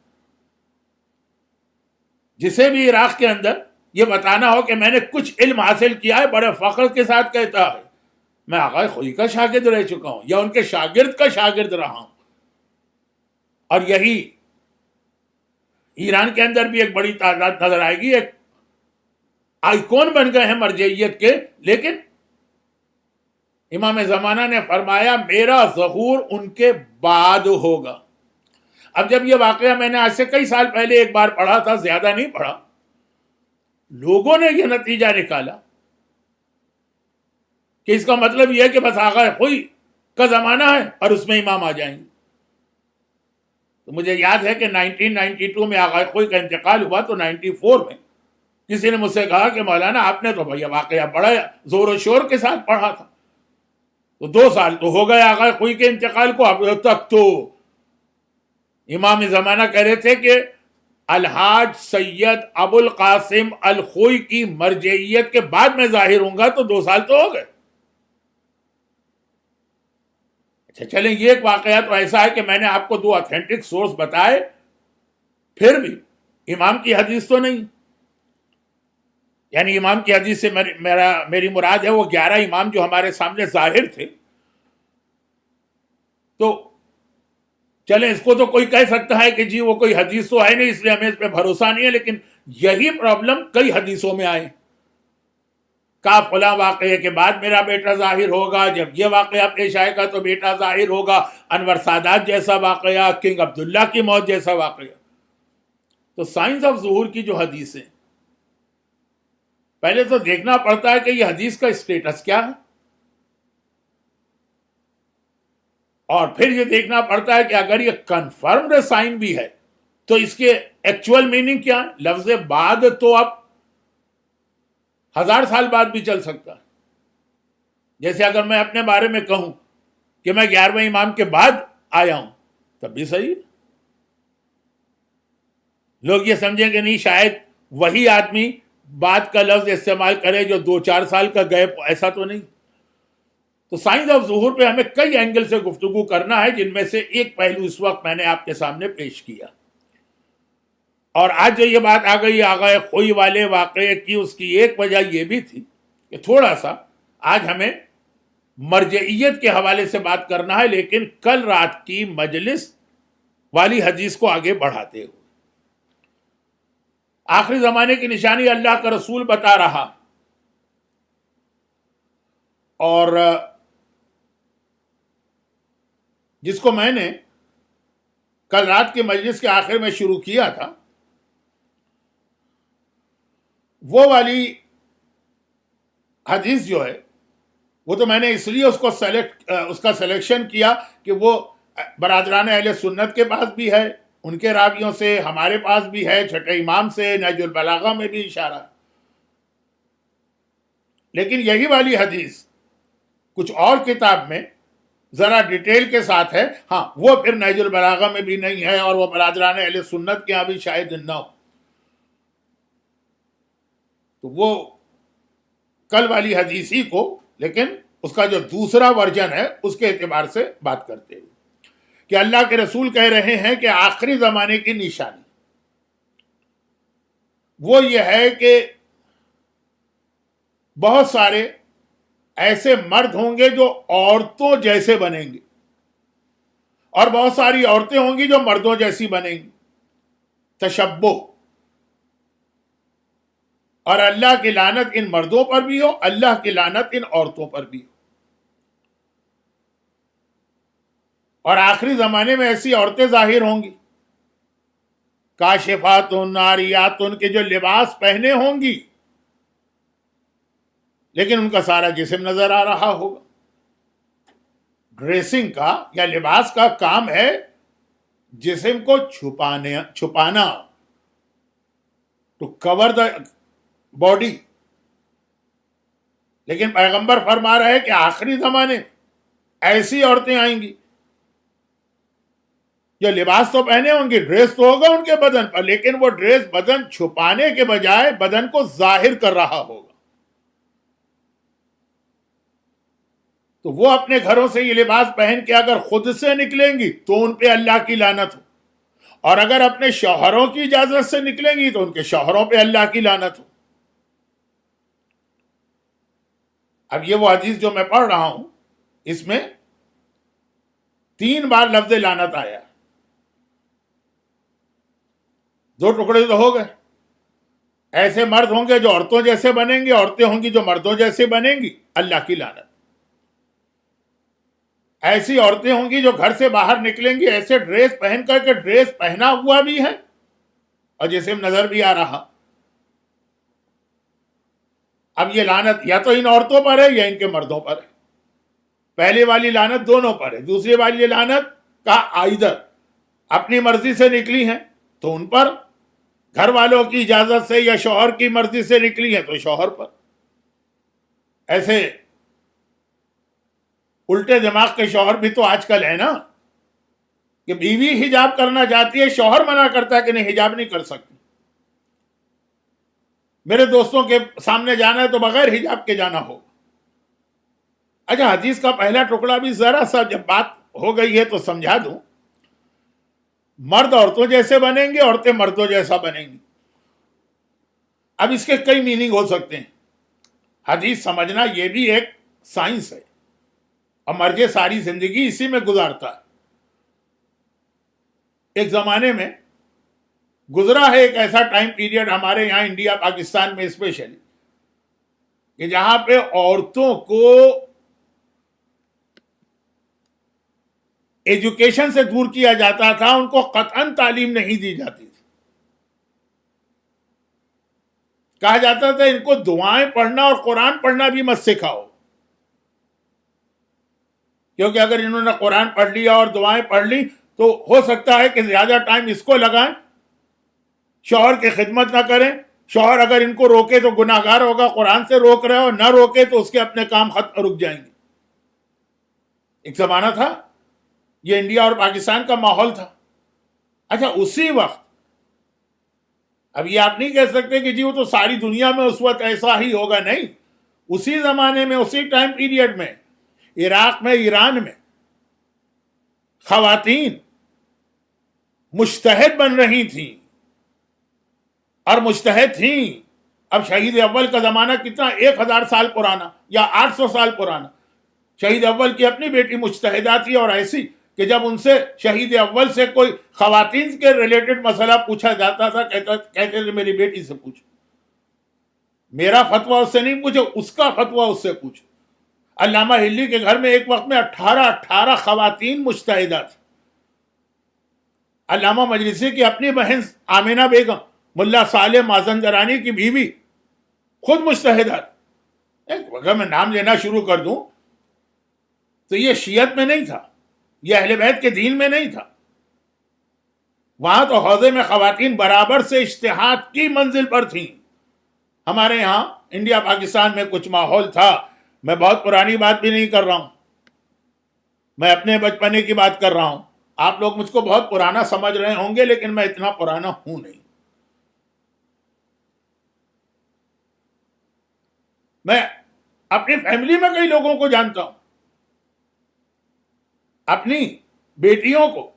S1: جسے بھی عراق کے اندر یہ بتانا ہو کہ میں نے کچھ علم حاصل کیا ہے، بڑے فخر کے ساتھ کہتا ہے میں آغا خوئی کا شاگرد رہ چکا ہوں، یا ان کے شاگرد کا شاگرد رہا ہوں. اور یہی ایران کے اندر بھی ایک بڑی تعداد نظر آئے گی، ایک آئیکن بن گئے ہیں مرجعیت کے. لیکن امام زمانہ نے فرمایا میرا ظہور ان کے بعد ہوگا. اب جب یہ واقعہ میں نے آج سے کئی سال پہلے ایک بار پڑھا تھا، زیادہ نہیں پڑھا، لوگوں نے یہ نتیجہ نکالا کہ اس کا مطلب یہ ہے کہ بس آغا خوئی کا زمانہ ہے اور اس میں امام آ جائیں گے. تو مجھے یاد ہے کہ 1992 میں آغا خوئی کا انتقال ہوا تو 94 میں کسی نے مجھ سے کہا کہ مولانا آپ نے تو بھیا واقعہ بڑا زور و شور کے ساتھ پڑھا تھا، تو 2 سال تو ہو گئے آغا خوئی کے انتقال کو، اب تک تو امام زمانہ کہہ رہے تھے کہ الحاج سید ابو القاسم الخوئی کی مرجعیت کے بعد میں ظاہر ہوں گا، تو 2 سال تو ہو گئے. اچھا چلیں، یہ ایک واقعہ تو ایسا ہے کہ میں نے آپ کو 2 اتھینٹک سورس بتائے، پھر بھی امام کی حدیث تو نہیں. یعنی امام کی حدیث سے میری مراد ہے وہ 11 امام جو ہمارے سامنے ظاہر تھے. تو چلیں، اس کو تو کوئی کہہ سکتا ہے کہ جی وہ کوئی حدیث تو ہے نہیں اس لیے ہمیں اس پہ بھروسہ نہیں ہے، لیکن یہی پرابلم کئی حدیثوں میں آئے. کا فلاں واقعے کے بعد میرا بیٹا ظاہر ہوگا، جب یہ واقعہ پیش آئے گا تو بیٹا ظاہر ہوگا، انور سادات جیسا واقعہ، کنگ عبداللہ کی موت جیسا واقعہ. تو سائنس آف ظہور کی جو حدیثیں، پہلے تو دیکھنا پڑتا ہے کہ یہ حدیث کا اسٹیٹس کیا ہے، اور پھر یہ دیکھنا پڑتا ہے کہ اگر یہ کنفرمڈ سائن بھی ہے تو اس کے ایکچوئل میننگ کیا ہے. لفظ بعد تو اب 1000 سال بعد بھی چل سکتا ہے. جیسے اگر میں اپنے بارے میں کہوں کہ میں 11ویں امام کے بعد آیا ہوں، تب بھی صحیح. لوگ یہ سمجھیں کہ نہیں، شاید وہی آدمی بعد کا لفظ استعمال کرے جو 2-4 سال کا گیپ، ایسا تو نہیں. تو سائنس آف ظہور پہ ہمیں کئی اینگل سے گفتگو کرنا ہے، جن میں سے ایک پہلو اس وقت میں نے آپ کے سامنے پیش کیا. اور آج جو یہ بات آ گئی آغا خوئی والے واقعے کی، اس کی ایک وجہ یہ بھی تھی کہ تھوڑا سا آج ہمیں مرجعیت کے حوالے سے بات کرنا ہے، لیکن کل رات کی مجلس والی حدیث کو آگے بڑھاتے ہوئے. آخری زمانے کی نشانی اللہ کا رسول بتا رہا، اور جس کو میں نے کل رات کے مجلس کے آخر میں شروع کیا تھا، وہ والی حدیث جو ہے وہ تو میں نے اس لیے اس کا سلیکشن کیا کہ وہ برادران اہل سنت کے پاس بھی ہے، ان کے راویوں سے، ہمارے پاس بھی ہے، چھٹے امام سے، نہج البلاغہ میں بھی اشارہ. لیکن یہی والی حدیث کچھ اور کتاب میں ذرا ڈیٹیل کے ساتھ ہے. ہاں، وہ پھر نہج البلاغہ میں بھی نہیں ہے، اور وہ برادران اہل سنت کے یہاں بھی شاید نہ ہو. تو وہ کل والی حدیث ہی کو، لیکن اس کا جو دوسرا ورژن ہے اس کے اعتبار سے بات کرتے ہوئے کہ اللہ کے رسول کہہ رہے ہیں کہ آخری زمانے کی نشانی وہ یہ ہے کہ بہت سارے ایسے مرد ہوں گے جو عورتوں جیسے بنیں گے، اور بہت ساری عورتیں ہوں گی جو مردوں جیسی بنیں گی. تشبہ. اور اللہ کی لعنت ان مردوں پر بھی ہو، اللہ کی لعنت ان عورتوں پر بھی ہو. اور آخری زمانے میں ایسی عورتیں ظاہر ہوں گی، کاشفات ناریات، ان کے جو لباس پہنے ہوں گی لیکن ان کا سارا جسم نظر آ رہا ہوگا. ڈریسنگ کا یا لباس کا کام ہے جسم کو چھپانا، ٹو کور دا باڈی. لیکن پیغمبر فرما رہے ہیں کہ آخری زمانے ایسی عورتیں آئیں گی جو لباس تو پہنے ہوں گی، ڈریس تو ہوگا ان کے بدن پر، لیکن وہ ڈریس بدن چھپانے کے بجائے بدن کو ظاہر کر رہا ہوگا. تو وہ اپنے گھروں سے یہ لباس پہن کے اگر خود سے نکلیں گی تو ان پہ اللہ کی لعنت ہو، اور اگر اپنے شوہروں کی اجازت سے نکلیں گی تو ان کے شوہروں پہ اللہ کی لعنت ہو. اب یہ وہ حدیث جو میں پڑھ رہا ہوں، اس میں 3 بار لفظ لعنت آیا. 2 ٹکڑے تو ہو گئے. ایسے مرد ہوں گے جو عورتوں جیسے بنیں گے، عورتیں ہوں گی جو مردوں جیسے بنیں گی، اللہ کی لعنت. ایسی عورتیں ہوں گی جو گھر سے باہر نکلیں گی ایسے ڈریس پہن کر کے، ڈریس پہنا ہوا بھی ہے اور جسم نظر بھی آ رہا. اب یہ لعنت یا تو ان عورتوں پر ہے یا ان کے مردوں پر ہے. پہلی والی لعنت دونوں پر ہے. دوسری والی لعنت کا آئدر اپنی مرضی سے نکلی ہیں تو ان پر، گھر والوں کی اجازت سے یا شوہر کی مرضی سے نکلی ہیں تو شوہر پر. ایسے الٹے دماغ کے شوہر بھی تو آج کل ہے نا، کہ بیوی حجاب کرنا چاہتی ہے، شوہر منع کرتا ہے کہ نہیں حجاب نہیں کر سکتی. میرے دوستوں کے سامنے جانا ہے تو بغیر حجاب کے جانا ہوگا. اچھا، حدیث کا پہلا ٹکڑا بھی ذرا سا جب بات ہو گئی ہے تو سمجھا دوں. مرد عورتوں جیسے بنیں گے، عورتیں مردوں جیسا بنیں گی. اب اس کے کئی میننگ ہو سکتے ہیں. حدیث سمجھنا یہ بھی ایک سائنس ہے، اور مرد ساری زندگی اسی میں گزارتا ہے. ایک زمانے میں گزرا ہے ایک ایسا ٹائم پیریڈ ہمارے یہاں انڈیا پاکستان میں اسپیشلی، کہ جہاں پہ عورتوں کو ایجوکیشن سے دور کیا جاتا تھا، ان کو قطعاً تعلیم نہیں دی جاتی تھی. کہا جاتا تھا ان کو دعائیں پڑھنا اور قرآن پڑھنا بھی مت سکھاؤ، کیونکہ اگر انہوں نے قرآن پڑھ لیا اور دعائیں پڑھ لی تو ہو سکتا ہے کہ زیادہ ٹائم اس کو لگائیں، شوہر کی خدمت نہ کریں. شوہر اگر ان کو روکے تو گناہ گار ہوگا، قرآن سے روک رہے ہو، نہ روکے تو اس کے اپنے کام رک جائیں گے. ایک زمانہ تھا، یہ انڈیا اور پاکستان کا ماحول تھا. اچھا، اسی وقت، اب یہ آپ نہیں کہہ سکتے کہ جی وہ تو ساری دنیا میں اس وقت ایسا ہی ہوگا، نہیں. اسی زمانے میں، اسی ٹائم پیریڈ میں، عراق میں، ایران میں خواتین مجتہد بن رہی تھیں، اور مجتہد تھیں. اب شہید اول کا زمانہ کتنا، 1000 سال پرانا یا 800 سال پرانا. شہید اول کی اپنی بیٹی مجتہدہ تھی، اور ایسی کہ جب ان سے شہید اول سے کوئی خواتین کے ریلیٹڈ مسئلہ پوچھا جاتا تھا، کہتے تھے میری بیٹی سے پوچھو، میرا فتویٰ اس سے نہیں پوچھو، اس کا فتویٰ اس سے پوچھو. علامہ ہلی کے گھر میں ایک وقت میں 18 خواتین مجتہدہ تھیں. علامہ مجلسی کی اپنی بہن آمینہ بیگم، ملا صالح مازندرانی کی بیوی، خود مجتہدہ. اگر میں نام لینا شروع کر دوں تو یہ شیعت میں نہیں تھا، یہ اہل بیت کے دین میں نہیں تھا. وہاں تو حوضے میں خواتین برابر سے اجتہاد کی منزل پر تھیں. ہمارے یہاں انڈیا پاکستان میں کچھ ماحول تھا. میں بہت پرانی بات بھی نہیں کر رہا ہوں، میں اپنے بچپنے کی بات کر رہا ہوں. آپ لوگ مجھ کو بہت پرانا سمجھ رہے ہوں گے، لیکن میں اتنا پرانا ہوں نہیں. میں اپنی فیملی میں کئی لوگوں کو جانتا ہوں، اپنی بیٹیوں کو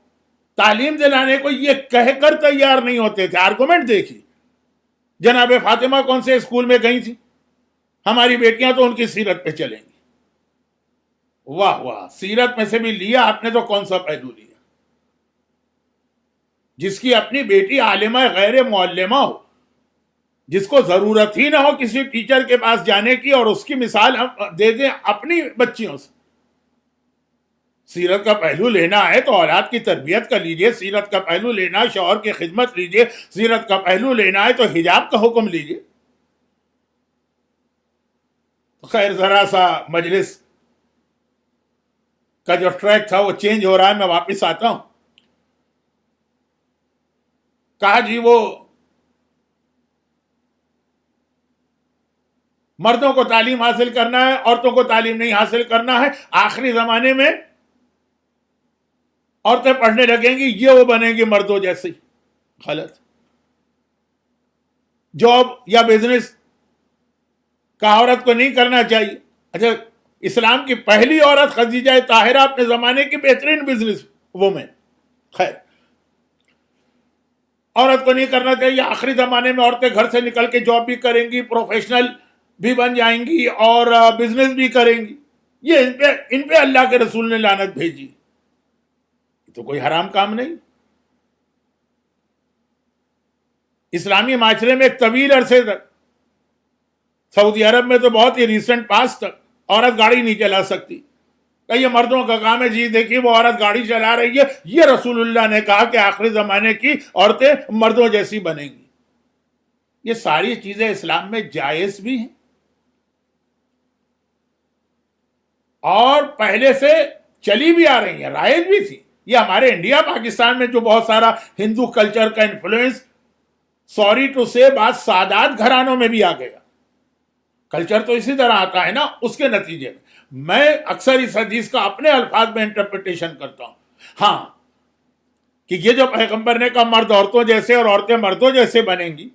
S1: تعلیم دلانے کو یہ کہہ کر تیار نہیں ہوتے تھے. آرگومنٹ دیکھیے، جناب فاطمہ کون سے اسکول میں گئی تھی، ہماری بیٹیاں تو ان کی سیرت پہ چلیں گی. واہ واہ، سیرت میں سے بھی لیا آپ نے تو کون سا پہلو لیا؟ جس کی اپنی بیٹی عالمہ غیر معلمہ ہو، جس کو ضرورت ہی نہ ہو کسی ٹیچر کے پاس جانے کی، اور اس کی مثال ہم دے دیں اپنی بچیوں سے. سیرت کا پہلو لینا ہے تو اولاد کی تربیت کا لیجئے، سیرت کا پہلو لینا ہے شوہر کی خدمت لیجئے، سیرت کا پہلو لینا ہے تو حجاب کا حکم لیجئے. خیر، ذرا سا مجلس کا جو ٹریک تھا وہ چینج ہو رہا ہے، میں واپس آتا ہوں. کہا جی وہ مردوں کو تعلیم حاصل کرنا ہے، عورتوں کو تعلیم نہیں حاصل کرنا ہے. آخری زمانے میں عورتیں پڑھنے لگیں گی، یہ وہ بنیں گی مردوں جیسی. غلط. جاب یا بزنس کا عورت کو نہیں کرنا چاہیے. اچھا، اسلام کی پہلی عورت خدیجہ طاہرہ اپنے زمانے کی بہترین بزنس وومن. خیر، عورت کو نہیں کرنا چاہیے. آخری زمانے میں عورتیں گھر سے نکل کے جاب بھی کریں گی، پروفیشنل بھی بن جائیں گی، اور بزنس بھی کریں گی. یہ ان پہ اللہ کے رسول نے لعنت بھیجی. تو کوئی حرام کام نہیں. اسلامی معاشرے میں ایک طویل عرصے تک، سعودی عرب میں تو بہت ہی ریسنٹ پاس تک، عورت گاڑی نہیں چلا سکتی. کہ یہ مردوں کا کام ہے، جی دیکھیے وہ عورت گاڑی چلا رہی ہے، یہ رسول اللہ نے کہا کہ آخری زمانے کی عورتیں مردوں جیسی بنیں گی۔ یہ ساری چیزیں اسلام میں جائز بھی ہیں اور پہلے سے چلی بھی آ رہی ہیں، رائج بھی تھی۔ یہ ہمارے انڈیا پاکستان میں جو بہت سارا ہندو کلچر کا انفلوئنس، سوری ٹو سے، بات سادات گھرانوں میں بھی آ گیا۔ کلچر تو اسی طرح آتا ہے نا، اس کے نتیجے میں اکثر اس حدیث کا اپنے الفاظ میں انٹرپریٹیشن کرتا ہوں۔ ہاں کہ یہ جو پیغمبر نے کہا مرد عورتوں جیسے اور عورتیں مردوں جیسے بنیں گی،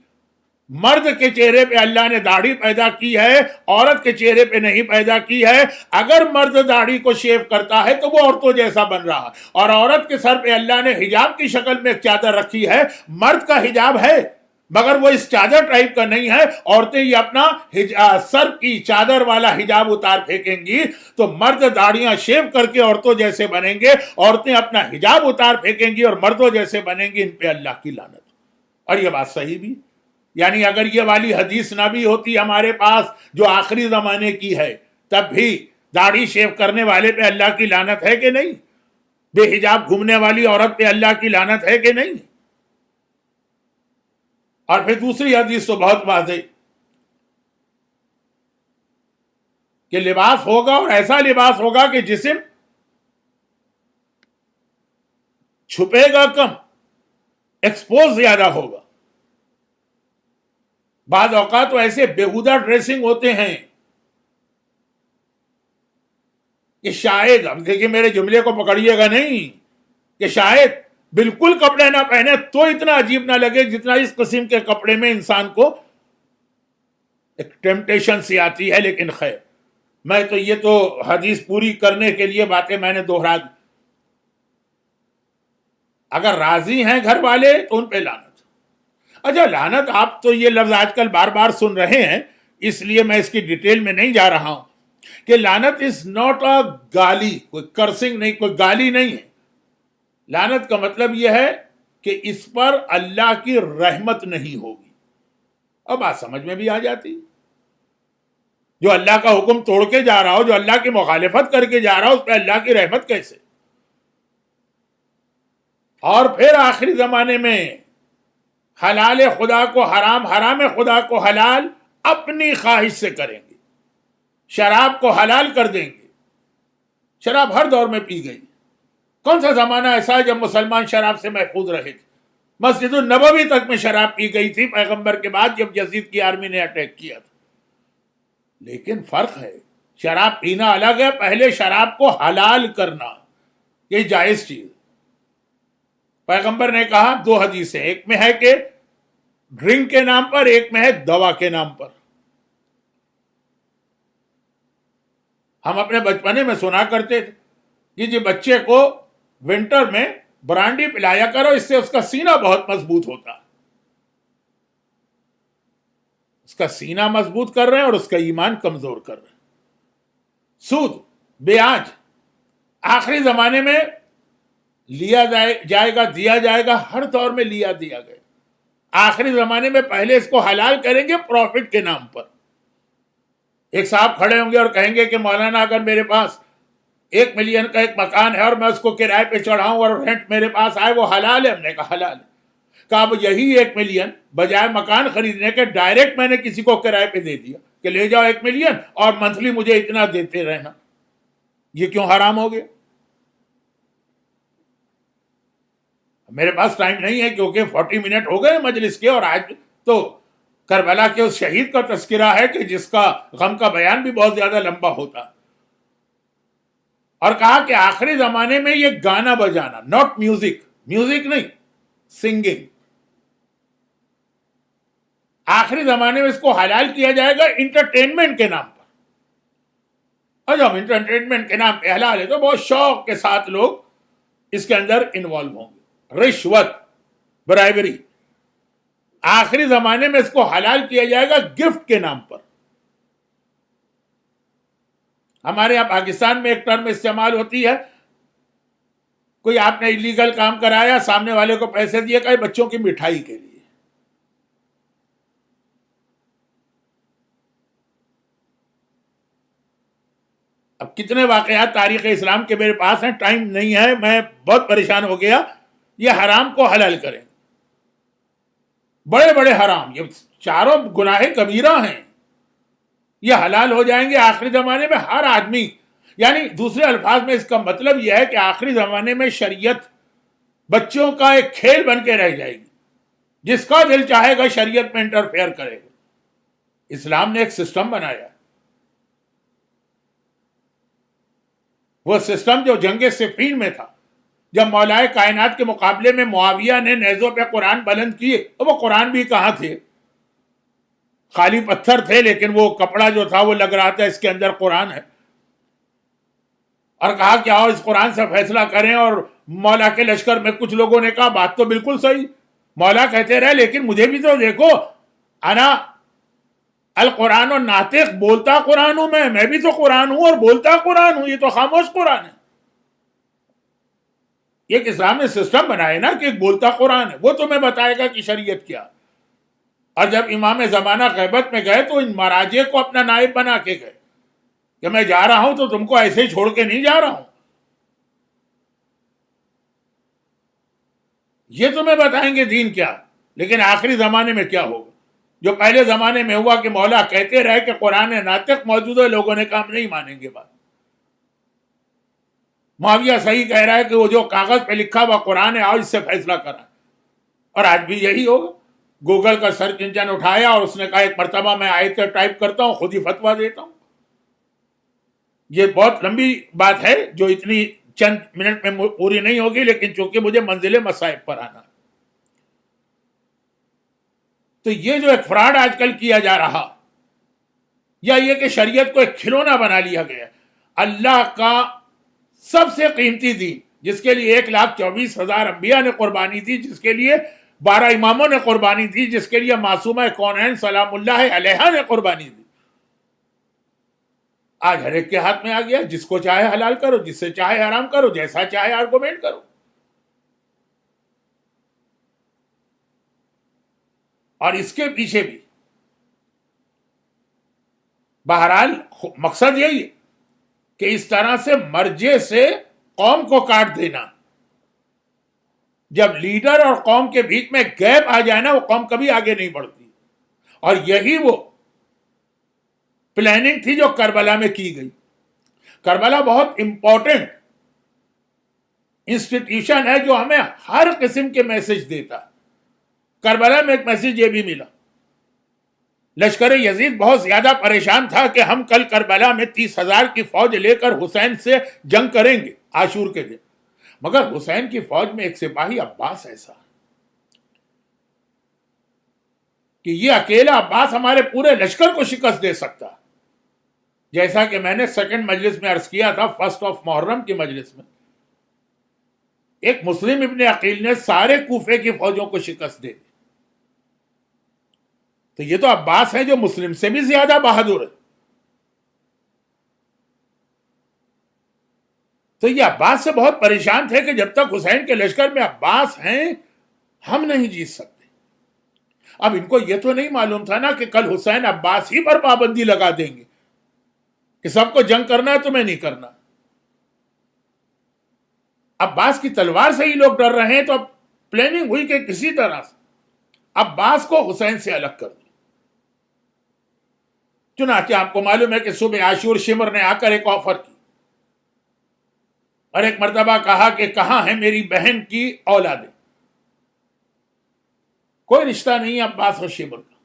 S1: مرد کے چہرے پہ اللہ نے داڑھی پیدا کی ہے، عورت کے چہرے پہ نہیں پیدا کی ہے۔ اگر مرد داڑھی کو شیو کرتا ہے تو وہ عورتوں جیسا بن رہا، اور عورت کے سر پہ اللہ نے حجاب کی شکل میں ایک چادر رکھی ہے، مرد کا حجاب ہے مگر وہ اس چادر ٹائپ کا نہیں ہے۔ عورتیں یہ اپنا سر کی چادر والا حجاب اتار پھینکیں گی تو مرد داڑیاں شیو کر کے عورتوں جیسے بنیں گے، عورتیں اپنا حجاب اتار پھینکیں گی اور مردوں جیسے بنیں گی۔ ان پہ اللہ کی لعنت۔ اور یہ بات صحیح بھی، یعنی اگر یہ والی حدیث نہ بھی ہوتی ہمارے پاس جو آخری زمانے کی ہے، تب بھی داڑھی شیو کرنے والے پہ اللہ کی لعنت ہے کہ نہیں؟ بے حجاب گھومنے والی عورت پہ اللہ کی لعنت ہے کہ نہیں؟ اور پھر دوسری حدیث تو بہت واضح کہ لباس ہوگا اور ایسا لباس ہوگا کہ جسم چھپے گا کم، ایکسپوز زیادہ ہوگا۔ بعض اوقات تو ایسے بےہودہ ڈریسنگ ہوتے ہیں کہ شاید، اب دیکھیے میرے جملے کو پکڑیے گا نہیں، کہ شاید بالکل کپڑے نہ پہنے تو اتنا عجیب نہ لگے جتنا اس قسم کے کپڑے میں انسان کو ایک ٹیمپٹیشن سی آتی ہے۔ لیکن خیر، میں تو یہ تو حدیث پوری کرنے کے لیے باتیں میں نے دوہرا دی۔ اگر راضی ہیں گھر والے تو ان پہ لعنت۔ اچھا، لعنت آپ تو یہ لفظ آج کل بار بار سن رہے ہیں، اس لیے میں اس کی ڈیٹیل میں نہیں جا رہا ہوں کہ لعنت از ناٹ اے گالی، کوئی کرسنگ نہیں، کوئی گالی نہیں ہے۔ لعنت کا مطلب یہ ہے کہ اس پر اللہ کی رحمت نہیں ہوگی۔ اب بات سمجھ میں بھی آ جاتی، جو اللہ کا حکم توڑ کے جا رہا ہو، جو اللہ کی مخالفت کر کے جا رہا ہو، اس پہ اللہ کی رحمت کیسے؟ اور پھر آخری زمانے میں حلال خدا کو حرام، حرام خدا کو حلال اپنی خواہش سے کریں گے، شراب کو حلال کر دیں گے۔ شراب ہر دور میں پی گئی، کون سا زمانہ ایسا ہے جب مسلمان شراب سے محفوظ رہے تھے؟ مسجد النبوی تک میں شراب پی گئی تھی پیغمبر کے بعد، جب یزید کی آرمی نے اٹیک کیا تھا۔ لیکن فرق ہے، شراب پینا الگ ہے، پہلے شراب کو حلال کرنا یہ جائز چیز۔ پیغمبر نے کہا دو حدیثیں، ایک میں ہے کہ ڈرنک کے نام پر، ایک میں ہے دوا کے نام پر۔ ہم اپنے بچپنے میں سنا کرتے تھے کہ جی بچے کو ونٹر میں برانڈی پلایا کرو، اس سے اس کا سینہ بہت مضبوط ہوتا۔ اس کا سینہ مضبوط کر رہے ہیں اور اس کا ایمان کمزور کر رہے ہیں۔ سود، بیاج آخری زمانے میں لیا جائے گا، دیا جائے گا، ہر دور میں لیا دیا گیا۔ آخری زمانے میں پہلے اس کو حلال کریں گے پروفٹ کے نام پر۔ ایک صاحب کھڑے ہوں گے اور کہیں گے کہ مولانا اگر میرے پاس 1 ملین کا ایک مکان ہے اور میں اس کو کرائے پہ چڑھاؤں اور رینٹ میرے پاسآئے، وہ حلال ہے؟ ہم نے کہا حلال ہے۔ کہا اب یہی 1 ملین بجائے مکان خریدنے کے ڈائریکٹ میں نے کسی کو کرائے پہ دے دیا کہ لے جاؤ 1 ملین اور منتھلی مجھے اتنا دیتے رہنا، یہ کیوں حرام ہو گیا؟ میرے پاس ٹائم نہیں ہے کیونکہ 40 منٹ ہو گئے مجلس کے، اور آج تو کربلا کے اس شہید کا تذکرہ ہے کہ جس کا غم کا بیان بھی بہت زیادہ لمبا ہوتا۔ اور کہا کہ آخری زمانے میں یہ گانا بجانا، ناٹ میوزک، میوزک نہیں، سنگنگ، آخری زمانے میں اس کو حلال کیا جائے گا انٹرٹینمنٹ کے نام پر۔ اور جب انٹرٹینمنٹ کے نام پہ حلال ہے تو بہت شوق کے ساتھ لوگ اس کے اندر انوالو ہوں گے۔ رشوت، برائبری، آخری زمانے میں اس کو حلال کیا جائے گا گفٹ کے نام پر۔ ہمارے یہاں پاکستان میں ایک ٹرم استعمال ہوتی ہے، کوئی آپ نے ایلیگل کام کرایا، سامنے والے کو پیسے دیے، کہ بچوں کی مٹھائی کے لیے۔ اب کتنے واقعات تاریخ اسلام کے میرے پاس ہیں، ٹائم نہیں ہے، میں بہت پریشان ہو گیا. یہ حرام کو حلال کریں، بڑے بڑے حرام، یہ چاروں گناہ کبیرہ ہیں، یہ حلال ہو جائیں گے آخری زمانے میں. ہر آدمی، یعنی دوسرے الفاظ میں اس کا مطلب یہ ہے کہ آخری زمانے میں شریعت بچوں کا ایک کھیل بن کے رہ جائے گی. جس کا دل چاہے گا شریعت میں انٹرفیئر کرے گا. اسلام نے ایک سسٹم بنایا، وہ سسٹم جو جنگ صفین میں تھا، جب مولائے کائنات کے مقابلے میں معاویہ نے نیزوں پہ قرآن بلند کیے، تو وہ قرآن بھی کہاں تھے، خالی پتھر تھے، لیکن وہ کپڑا جو تھا وہ لگ رہا تھا اس کے اندر قرآن ہے. اور کہا کہ آؤ اس قرآن سے فیصلہ کریں. اور مولا کے لشکر میں کچھ لوگوں نے کہا بات تو بالکل صحیح. مولا کہتے رہے لیکن مجھے بھی تو دیکھو، انا القرآن و ناطق، بولتا قرآن ہوں، میں بھی تو قرآن ہوں اور بولتا قرآن ہوں، یہ تو خاموش قرآن ہے. ایک اسلام نے سسٹم بنایا نا کہ ایک بولتا قرآن ہے، وہ تمہیں بتائے گا کہ شریعت کیا. اور جب امام زمانہ غیبت میں گئے تو ان مراجع کو اپنا نائب بنا کے گئے کہ میں جا رہا ہوں تو تم کو ایسے ہی چھوڑ کے نہیں جا رہا ہوں، یہ تمہیں بتائیں گے دین کیا. لیکن آخری زمانے میں کیا ہوگا؟ جو پہلے زمانے میں ہوا کہ مولا کہتے رہے کہ قرآن ناطق موجود ہے، لوگوں نے کہا ہم نہیں مانیں گے بات. معاویہ صحیح کہہ رہا ہے کہ وہ جو کاغذ پہ لکھا ہوا قرآن ہے، آؤ اس سے فیصلہ کرائیں. اور آج بھی یہی ہوگا. گوگل کا سرچ انجن اٹھایا اور اس نے کہا ایک مرتبہ میں آیت ٹائپ کرتا ہوں، خود ہی فتویٰ دیتا ہوں. یہ بہت لمبی بات ہے جو اتنی چند منٹ میں پوری نہیں ہوگی، لیکن چونکہ مجھے منزل مصائب پر آنا. تو یہ جو ایک فراڈ آج کل کیا جا رہا، یا یہ کہ شریعت کو ایک کھلونا بنا لیا گیا، اللہ کا سب سے قیمتی دین جس کے لیے 1,24,000 انبیاء نے قربانی دی، جس کے لیے 12 اماموں نے قربانی دی، جس کے لیے معصومہ کونین سلام اللہ علیہا نے قربانی دی، آج ہر ایک کے ہاتھ میں آ گیا. جس کو چاہے حلال کرو، جس سے چاہے حرام کرو، جیسا چاہے آرگومنٹ کرو. اور اس کے پیچھے بھی بہرحال مقصد یہی ہے کہ اس طرح سے مرجے سے قوم کو کاٹ دینا. جب لیڈر اور قوم کے بیچ میں گیپ آ جائے نا، وہ قوم کبھی آگے نہیں بڑھتی. اور یہی وہ پلاننگ تھی جو کربلا میں کی گئی. کربلا بہت امپورٹنٹ انسٹیٹیوشن ہے جو ہمیں ہر قسم کے میسج دیتا. کربلا میں ایک میسج یہ بھی ملا، لشکر یزید بہت زیادہ پریشان تھا کہ ہم کل کربلا میں 30,000 کی فوج لے کر حسین سے جنگ کریں گے عاشور کے دن، مگر حسین کی فوج میں ایک سپاہی عباس ایسا کہ یہ اکیلا عباس ہمارے پورے لشکر کو شکست دے سکتا. جیسا کہ میں نے سیکنڈ مجلس میں عرض کیا تھا، فرسٹ آف محرم کی مجلس میں، ایک مسلم ابن عقیل نے سارے کوفے کی فوجوں کو شکست دے دی. تو یہ تو عباس ہیں جو مسلم سے بھی زیادہ بہادر ہے. تو یہ عباس سے بہت پریشان تھے کہ جب تک حسین کے لشکر میں عباس ہیں ہم نہیں جیت سکتے. اب ان کو یہ تو نہیں معلوم تھا نا کہ کل حسین عباس ہی پر پابندی لگا دیں گے کہ سب کو جنگ کرنا ہے، تمہیں نہیں کرنا. عباس کی تلوار سے ہی لوگ ڈر رہے ہیں. تو اب پلاننگ ہوئی کہ کسی طرح سے عباس کو حسین سے الگ کر دو. چنانچہ آپ کو معلوم ہے کہ صبح عاشور شمر نے آ کر ایک آفر کی اور ایک مرتبہ کہا کہ کہاں ہے میری بہن کی اولادیں. کوئی رشتہ نہیں عباس اور شمر کا،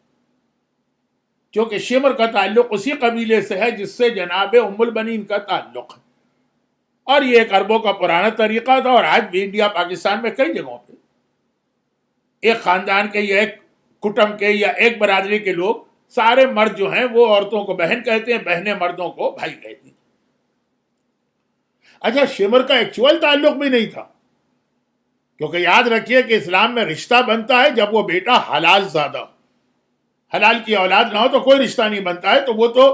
S1: کیونکہ شمر کا تعلق اسی قبیلے سے ہے جس سے جناب ام البنین کا تعلق ہے. اور یہ ایک عربوں کا پرانا طریقہ تھا، اور آج بھی انڈیا پاکستان میں کئی جگہوں پہ ایک خاندان کے یا ایک کٹم کے یا ایک برادری کے لوگ سارے مرد جو ہیں وہ عورتوں کو بہن کہتے ہیں، بہنیں مردوں کو بھائی کہتی ہیں. اچھا، شمر کا ایکچوئل تعلق بھی نہیں تھا، کیونکہ یاد رکھیے کہ اسلام میں رشتہ بنتا ہے جب وہ بیٹا حلال زادہ، حلال کی اولاد نہ ہو تو کوئی رشتہ نہیں بنتا ہے. تو وہ تو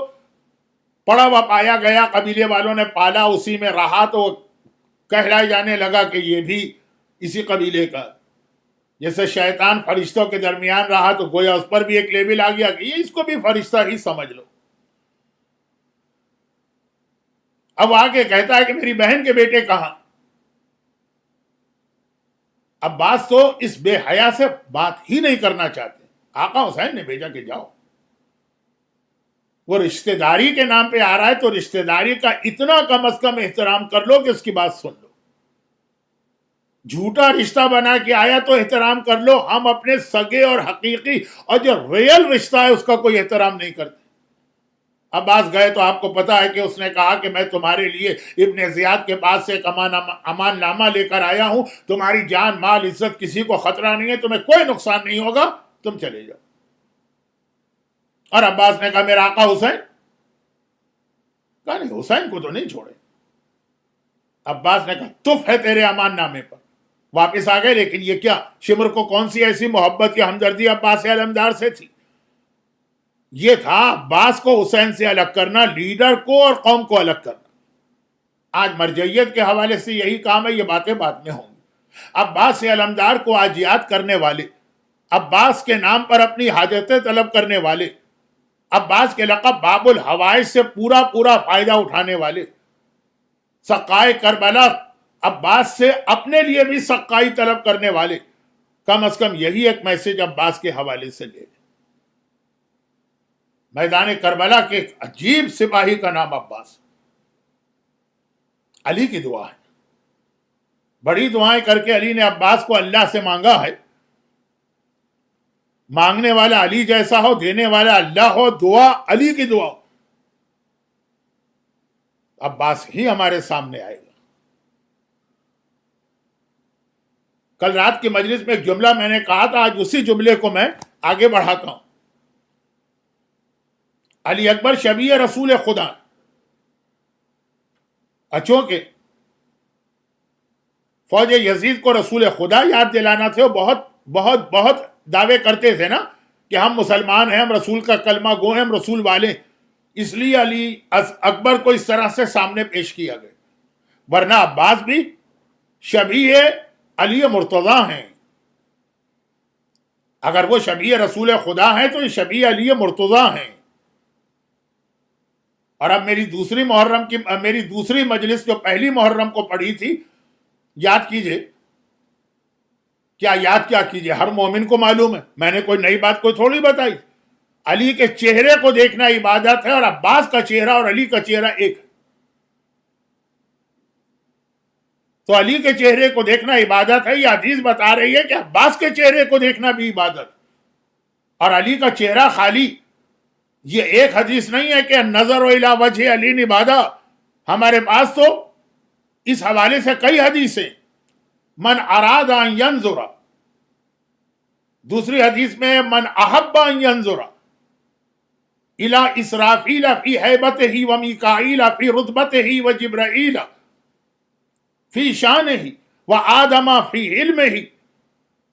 S1: پڑا ہوا پایا گیا، قبیلے والوں نے پالا، اسی میں رہا، تو کہلائے جانے لگا کہ یہ بھی اسی قبیلے کا. جیسے شیطان فرشتوں کے درمیان رہا تو گویا اس پر بھی ایک لیبل آ گیا کہ یہ اس کو بھی فرشتہ ہی سمجھ لو. اب آ کے کہتا ہے کہ میری بہن کے بیٹے کہاں؟ عباس تو اس بے حیا سے بات ہی نہیں کرنا چاہتے. آقا حسین نے بھیجا کہ جاؤ. وہ رشتہ داری کے نام پہ آ رہا ہے تو رشتہ داری کا اتنا کم از کم احترام کر لو کہ اس کی بات سن لو. جھوٹا رشتہ بنا کے آیا تو احترام کر لو. ہم اپنے سگے اور حقیقی اور جو ریئل رشتہ ہے اس کا کوئی احترام نہیں کرتے. عباس گئے تو آپ کو پتا ہے کہ اس نے کہا کہ میں تمہارے لیے ابن زیاد کے پاس سے ایک امان نامہ لے کر آیا ہوں. تمہاری جان مال عزت کسی کو خطرہ نہیں ہے, تمہیں کوئی نقصان نہیں ہوگا, تم چلے جاؤ. اور عباس نے کہا میرا آقا حسین؟ کہا نہیں, حسین کو تو نہیں چھوڑے. عباس نے کہا تف ہے تیرے امان نامے پر. واپس آ گئے. لیکن یہ کیا, شمر کو کون سی ایسی محبت یا ہمدردی عباس علمدار سے تھی؟ یہ تھا عباس کو حسین سے الگ کرنا, لیڈر کو اور قوم کو الگ کرنا. آج مرجعیت کے حوالے سے یہی کام ہے, یہ باتیں بعد میں ہوں گی. عباس علمدار کو آج یاد کرنے والے, عباس کے نام پر اپنی حاجتیں طلب کرنے والے, عباس کے لقب باب الحوائج سے پورا فائدہ اٹھانے والے, سقائے کربلا عباس سے اپنے لیے بھی سقائی طلب کرنے والے, کم از کم یہی ایک میسج عباس کے حوالے سے لے. میدان کربلا کے ایک عجیب سپاہی کا نام عباس. علی کی دعا ہے, بڑی دعائیں کر کے علی نے عباس کو اللہ سے مانگا ہے. مانگنے والا علی جیسا ہو, دینے والا اللہ ہو, دعا علی کی دعا. عباس ہی ہمارے سامنے آئے گا. کل رات کی مجلس میں ایک جملہ میں نے کہا تھا, آج اسی جملے کو میں آگے بڑھاتا ہوں. علی اکبر شبیہ رسول خدا, چونکہ فوج یزید کو رسول خدا یاد دلانا تھے. وہ بہت بہت بہت دعوے کرتے تھے نا کہ ہم مسلمان ہیں, ہم رسول کا کلمہ گو ہیں, ہم رسول والے. اس لیے علی اکبر کو اس طرح سے سامنے پیش کیا گیا. ورنہ عباس بھی شبیہ علی مرتضیٰ ہیں. اگر وہ شبیہ رسول خدا ہیں تو یہ شبیہ علی مرتضیٰ ہیں. اور اب میری دوسری مجلس جو پہلی محرم کو پڑھی تھی, یاد کیجئے. کیا کیجئے, ہر مومن کو معلوم ہے, میں نے کوئی نئی بات کوئی تھوڑی بتائی. علی کے چہرے کو دیکھنا عبادت ہے, اور عباس کا چہرہ اور علی کا چہرہ ایک ہے. تو علی کے چہرے کو دیکھنا عبادت ہے. یہ حدیث بتا رہی ہے کہ عباس کے چہرے کو دیکھنا بھی عبادت, اور علی کا چہرہ خالی. یہ ایک حدیث نہیں ہے کہ نظر الی وجہ علی عبادہ. ہمارے پاس تو اس حوالے سے کئی حدیثیں. من اراد ان ینظر, دوسری حدیث میں من احب ان ینظر الی اسرافیل فی ہیبتہ ومیکائیل فی رتبتہ وجبرائیل فی شانہ وآدم فی علمہ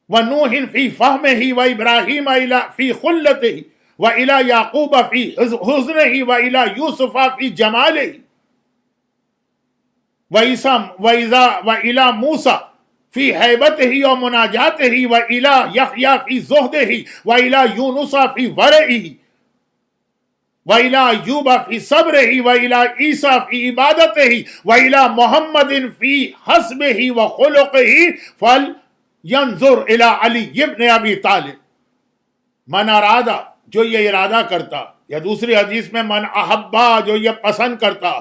S1: ونوح فی فہمہ وابراہیم فی خلتہ وإلی یعقوب فی حزنہ وإلی یوسف فی جمالہ وإلی موسیٰ فی حیبتہ ومناجاتہ وإلی یحییٰ فی زہدہ وإلی یونس فی ورعہ وإلی ایوب فی صبرہ وإلی عیسیٰ فی عبادتہ وإلی محمد فی حسبہ وخلقہ فلینظر الی علی ابن ابی طالب. من ارادہ, جو یہ ارادہ کرتا, یا دوسری حدیث میں من احبا, جو یہ پسند کرتا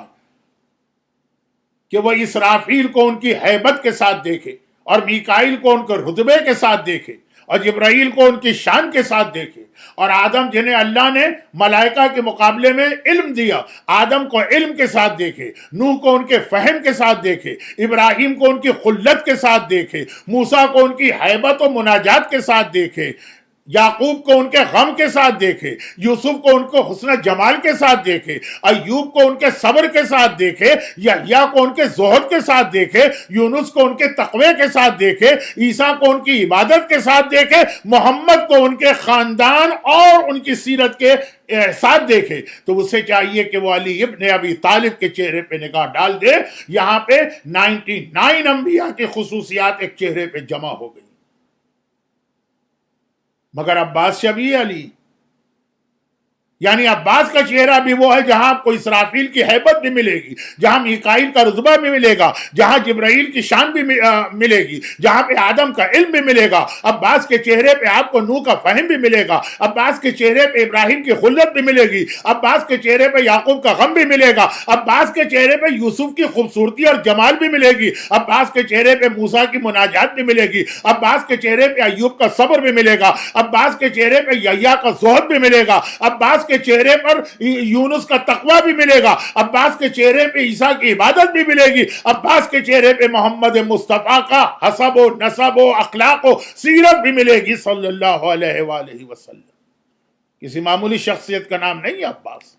S1: کہ وہ اسرافیل کو ان کی ہیبت کے ساتھ دیکھے, اور میکائیل کو ان کے رتبے کے ساتھ دیکھے, اور جبرائیل کو ان کی شان کے ساتھ دیکھے, اور آدم جنہیں اللہ نے ملائکہ کے مقابلے میں علم دیا, آدم کو علم کے ساتھ دیکھے, نوح کو ان کے فہم کے ساتھ دیکھے, ابراہیم کو ان کی خلت کے ساتھ دیکھے, موسیٰ کو ان کی ہیبت و مناجات کے ساتھ دیکھے, یعقوب کو ان کے غم کے ساتھ دیکھے, یوسف کو ان کو حسن جمال کے ساتھ دیکھے, ایوب کو ان کے صبر کے ساتھ دیکھے, یحییٰ کو ان کے زہد کے ساتھ دیکھے, یونس کو ان کے تقوی کے ساتھ دیکھے, عیسیٰ کو ان کی عبادت کے ساتھ دیکھے, محمد کو ان کے خاندان اور ان کی سیرت کے ساتھ دیکھے. تو اسے چاہیے کہ وہ علی ابن ابی طالب کے چہرے پہ نگاہ ڈال دے. یہاں پہ 99 انبیاء کی خصوصیات ایک چہرے پہ جمع ہو گئی. مگر عباس شبیہ علی, یعنی عباس کا چہرہ بھی وہ ہے جہاں آپ کو اسرافیل کی ہیبت بھی ملے گی، جہاں میکائیل کا رتبہ بھی ملے گا، جہاں جبرائیل کی شان بھی ملے گی، جہاں پہ آدم کا علم بھی ملے گا۔ عباس کے چہرے پہ آپ کو نوح کا فہم بھی ملے گا، عباس کے چہرے پہ ابراہیم کی خلت بھی ملے گی، عباس کے چہرے پہ یعقوب کا غم بھی ملے گا، عباس کے چہرے پہ یوسف کی خوبصورتی اور جمال بھی ملے گی، عباس کے چہرے پہ موسیٰ کی مناجات بھی ملے گی، عباس کے چہرے پہ ایوب کا صبر بھی ملے گا، عباس کے چہرے پہ یحییٰ کا زہد بھی ملے گا، عباس کے چہرے پر یونس کا تقوی بھی ملے گا، عباس کے چہرے پہ عیسیٰ کی عبادت بھی ملے گی، عباس کے چہرے پہ محمد مصطفیٰ کا حسب و نسب و اخلاق و سیرت بھی ملے گی صلی اللہ علیہ وآلہ وسلم۔ کسی معمولی شخصیت کا نام نہیں ہے عباس۔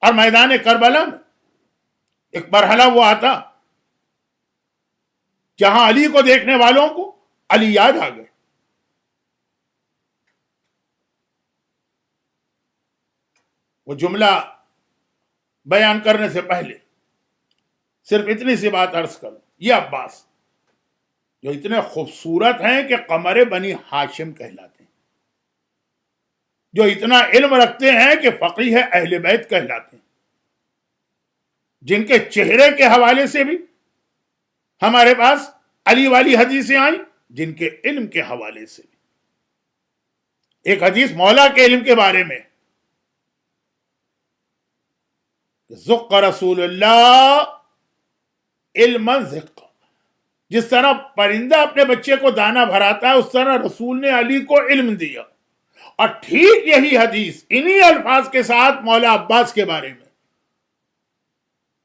S1: اور میدان کربلا میں ایک مرحلہ وہ آتا جہاں علی کو دیکھنے والوں کو علی یاد آ گئے۔ وہ جملہ بیان کرنے سے پہلے صرف اتنی سی بات عرض کروں، یہ عباس جو اتنے خوبصورت ہیں کہ قمر بنی ہاشم کہلاتے ہیں، جو اتنا علم رکھتے ہیں کہ فقیہ اہل بیت کہلاتے ہیں، جن کے چہرے کے حوالے سے بھی ہمارے پاس علی والی حدیثیں آئیں، جن کے علم کے حوالے سے بھی۔ ایک حدیث مولا کے علم کے بارے میں، زق رسول اللہ علما زق، جس طرح پرندہ اپنے بچے کو دانا بھراتا ہے اس طرح رسول نے علی کو علم دیا۔ اور ٹھیک یہی حدیث انہی الفاظ کے ساتھ مولا عباس کے بارے میں،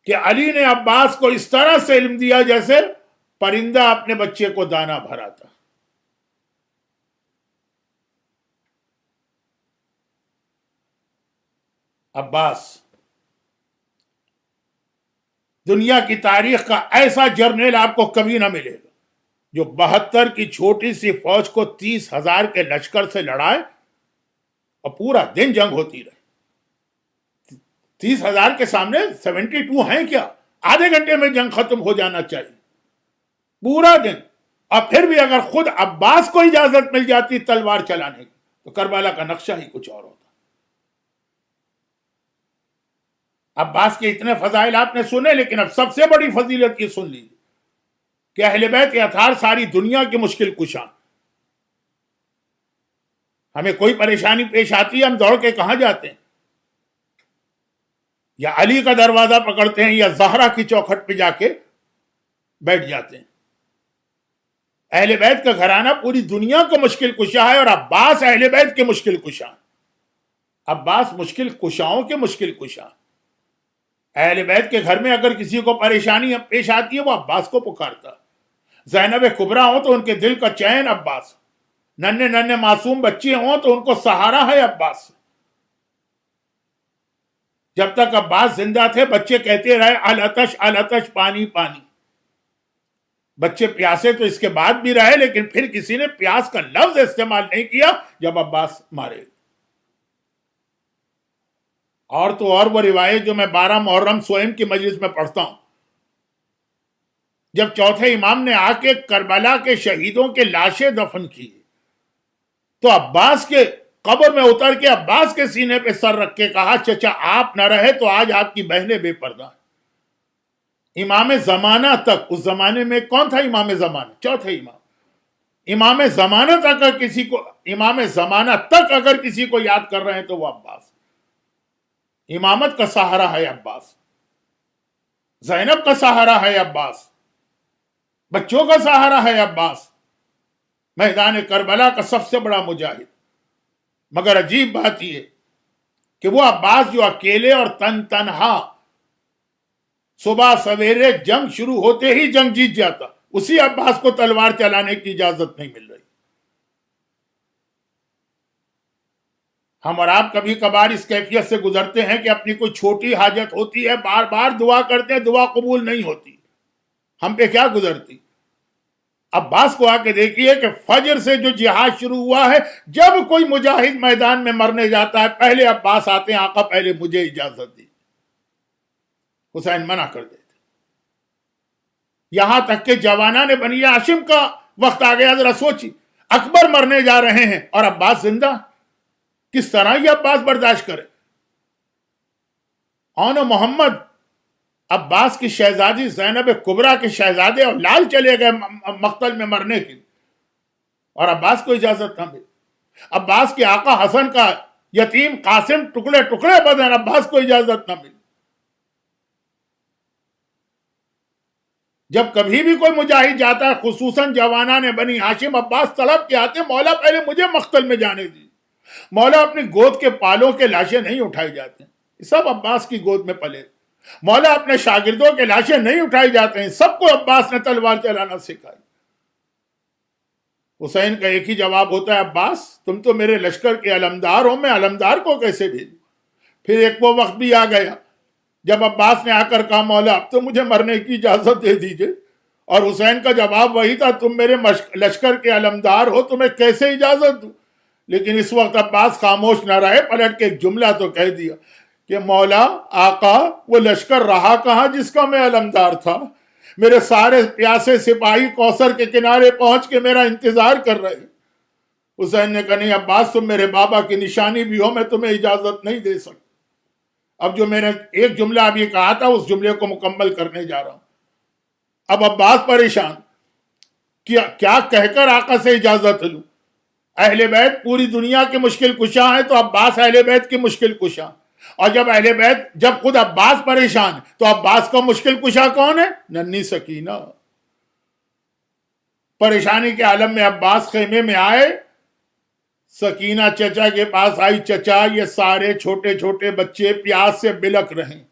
S1: کہ علی نے عباس کو اس طرح سے علم دیا جیسے پرندہ اپنے بچے کو دانا بھراتا۔ عباس دنیا کی تاریخ کا ایسا جرنیل آپ کو کبھی نہ ملے گا جو 72 کی چھوٹی سی فوج کو 30,000 کے لشکر سے لڑائے اور پورا دن جنگ ہوتی رہے۔ 30,000 کے سامنے 72 ہیں کیا؟ آدھے گھنٹے میں جنگ ختم ہو جانا چاہیے، پورا دن۔ اور پھر بھی اگر خود عباس کو اجازت مل جاتی تلوار چلانے کی تو کربلا کا نقشہ ہی کچھ اور ہوتا۔ عباس کے اتنے فضائل آپ نے سنے، لیکن اب سب سے بڑی فضیلت یہ سن لیجیے کہ اہل بیت کے اطہار ساری دنیا کی مشکل کشاں۔ ہمیں کوئی پریشانی پیش آتی ہے، ہم دوڑ کے کہاں جاتے ہیں؟ یا علی کا دروازہ پکڑتے ہیں یا زہرا کی چوکھٹ پہ جا کے بیٹھ جاتے ہیں۔ اہل بیت کا گھرانہ پوری دنیا کو مشکل کشا ہے، اور عباس اہل بیت کے مشکل کشا۔ عباس مشکل کشاؤں کے مشکل کشا۔ اہل بیت کے گھر میں اگر کسی کو پریشانی پیش آتی ہے وہ عباس کو پکارتا۔ زینب کبریٰ ہوں تو ان کے دل کا چین عباس، ننھے ننھے معصوم بچے ہوں تو ان کو سہارا ہے عباس۔ جب تک عباس زندہ تھے بچے کہتے رہے العطش العطش، پانی پانی۔ بچے پیاسے تو اس کے بعد بھی رہے، لیکن پھر کسی نے پیاس کا لفظ استعمال نہیں کیا جب عباس مارے۔ اور تو اور وہ روایت جو میں 12 محرم سوئم کی مجلس میں پڑھتا ہوں، جب چوتھے امام نے آ کے کربلا کے شہیدوں کے لاشیں دفن کی تو عباس کے قبر میں اتر کے عباس کے سینے پہ سر رکھ کے کہا چچا آپ نہ رہے تو آج آپ کی بہنیں بے پردہ ہیں۔ امام زمانہ تک، اس زمانے میں کون تھا امام زمانہ؟ چوتھے امام۔ امام زمانہ تک اگر کسی کو یاد کر رہے ہیں تو وہ عباس۔ امامت کا سہارا ہے عباس، زینب کا سہارا ہے عباس، بچوں کا سہارا ہے عباس، میدان کربلا کا سب سے بڑا مجاہد۔ مگر عجیب بات یہ کہ وہ عباس جو اکیلے اور تنہا صبح سویرے جنگ شروع ہوتے ہی جنگ جیت جاتا، اسی عباس کو تلوار چلانے کی اجازت نہیں مل رہی۔ ہم اور آپ کبھی کبھار اس کیفیت سے گزرتے ہیں کہ اپنی کوئی چھوٹی حاجت ہوتی ہے، بار بار دعا کرتے ہیں، دعا قبول نہیں ہوتی۔ ہم پہ کیا گزرتی؟ عباس کو آ کے دیکھیے کہ فجر سے جو جہاد شروع ہوا ہے، جب کوئی مجاہد میدان میں مرنے جاتا ہے پہلے عباس آتے ہیں، آقا پہلے مجھے اجازت دی۔ حسین منع کر دیتے۔ یہاں تک کہ جوانان بنی ہاشم کا وقت آ گیا، ذرا سوچی، اکبر مرنے جا رہے ہیں اور عباس زندہ۔ کس طرح یہ عباس برداشت کرے؟ آن محمد عباس کی شہزادی زینب کبریٰ کے شہزادے اور لال چلے گئے مقتل میں مرنے کے لیے، اور عباس کو اجازت نہ ملی۔ عباس کے آقا حسن کا یتیم قاسم ٹکڑے ٹکڑے بدن، عباس کو اجازت نہ ملی۔ جب کبھی بھی کوئی مجاہد جاتا ہے، خصوصاً جوانان بنی ہاشم، عباس طلب کے آتے، مولا پہلے مجھے مقتل میں جانے دی۔ مولا اپنی گود کے پالوں کے لاشیں نہیں اٹھائی جاتے ہیں، سب عباس کی گود میں پلے۔ مولا اپنے شاگردوں کے لاشیں نہیں اٹھائی جاتے ہیں، سب کو عباس نے تلوار چلانا سکھائی۔ حسین کا ایک ہی جواب ہوتا ہے، عباس تم تو میرے لشکر کے علمدار ہو، میں علمدار کو کیسے بھیجوں؟ پھر ایک وہ وقت بھی آ گیا جب عباس نے آ کر کہا، مولا اب تو مجھے مرنے کی اجازت دے دیجئے، اور حسین کا جواب وہی تھا، تم میرے لشکر کے علمدار ہو، تمہیں کیسے اجازت دوں؟ لیکن اس وقت عباس خاموش نہ رہے، پلٹ کے ایک جملہ تو کہہ دیا کہ مولا آقا وہ لشکر رہا کہاں جس کا میں علمدار تھا؟ میرے سارے پیاسے سپاہی کوثر کے کنارے پہنچ کے میرا انتظار کر رہے۔ حسین نے کہا، نہیں عباس تم میرے بابا کی نشانی بھی ہو، میں تمہیں اجازت نہیں دے سکتا۔ اب جو میں نے ایک جملہ ابھی کہا تھا، اس جملے کو مکمل کرنے جا رہا ہوں۔ اب عباس پریشان، کیا کہہ کر آقا سے اجازت لوں؟ اہل بیت پوری دنیا کے مشکل کشاں ہیں، تو عباس اہل بیت کی مشکل کشاں، اور جب خود عباس پریشان تو عباس کا مشکل کشا کون ہے؟ ننھی سکینہ۔ پریشانی کے عالم میں عباس خیمے میں آئے، سکینہ چچا کے پاس آئی، چچا یہ سارے چھوٹے چھوٹے بچے پیاس سے بلک رہے ہیں،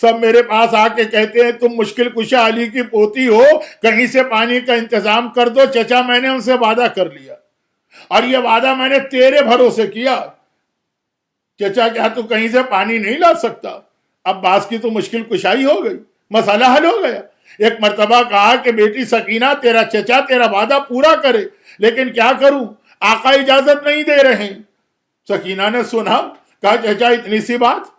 S1: سب میرے پاس آ کے کہتے ہیں تم مشکل کشا علی کی پوتی ہو، کہیں سے پانی کا انتظام کر دو۔ چچا میں نے ان سے وعدہ کر لیا، اور یہ وعدہ میں نے تیرے بھروسے کیا۔ چچا کیا تو کہیں سے پانی نہیں لا سکتا؟ عباس کی تو مشکل کشائی ہو گئی، مسئلہ حل ہو گیا۔ ایک مرتبہ کہا کہ بیٹی سکینہ تیرا چچا تیرا وعدہ پورا کرے، لیکن کیا کروں، آقا اجازت نہیں دے رہے ہیں۔ سکینہ نے سنا، کہا چچا اتنی سی بات،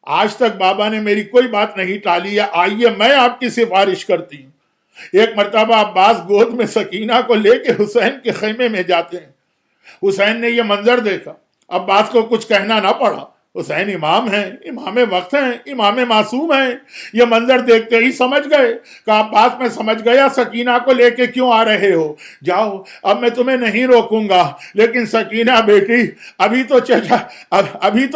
S1: آج تک بابا نے میری کوئی بات نہیں ٹالی ہے، آئیے میں آپ کی سفارش کرتی ہوں۔ ایک مرتبہ عباس گود میں سکینہ کو لے کے حسین کے خیمے میں جاتے ہیں۔ حسین نے یہ منظر دیکھا، عباس کو کچھ کہنا نہ پڑا، حسین امام ہیں، امام وقت ہیں، امام معصوم ہیں۔ یہ منظر دیکھتے ہی سمجھ گئے کہ عباس میں سمجھ گیا سکینہ کو لے کے کیوں آ رہے ہو، جاؤ اب میں تمہیں نہیں روکوں گا، لیکن سکینہ بیٹی ابھی تو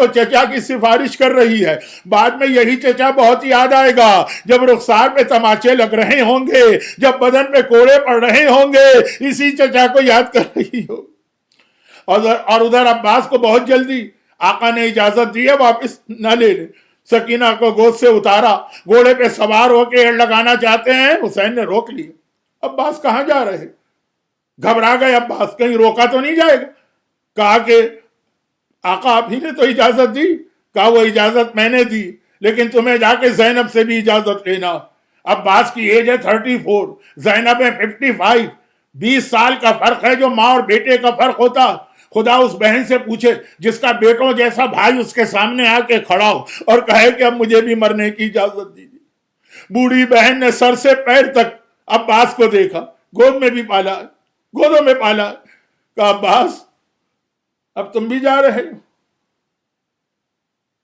S1: چچا کی سفارش کر رہی ہے، بعد میں یہی چچا بہت یاد آئے گا جب رخسار پہ تماچے لگ رہے ہوں گے، جب بدن پہ کوڑے پڑ رہے ہوں گے، اسی چچا کو یاد کر رہی ہو۔ اور ادھر عباس کو بہت جلدی، آقا نے اجازت دی ہے واپس نہ لے لے۔ سکینہ کو گود سے اتارا، گھوڑے پہ سوار ہو کے ایڑ لگانا چاہتے ہیں، حسین نے روک لیا۔ عباس کہاں جا رہے؟ گھبرا گئے عباس، کہیں روکا تو نہیں جائے گا۔ کہا کہ آقا آپ ہی نے تو اجازت دی۔ کہا وہ اجازت میں نے دی، لیکن تمہیں جا کے زینب سے بھی اجازت لینا۔ عباس کی ایج ہے 34، زینب ہے 55، 20 سال کا فرق ہے جو ماں اور بیٹے کا فرق ہوتا۔ خدا اس بہن سے پوچھے جس کا بیٹوں جیسا بھائی اس کے سامنے آ کے کھڑا ہو اور کہے کہ اب مجھے بھی مرنے کی اجازت دیجیے۔ بوڑھی بہن نے سر سے پیر تک عباس کو دیکھا، گود میں بھی پالا، گودوں میں پالا۔ کہا عباس اب تم بھی جا رہے ہو؟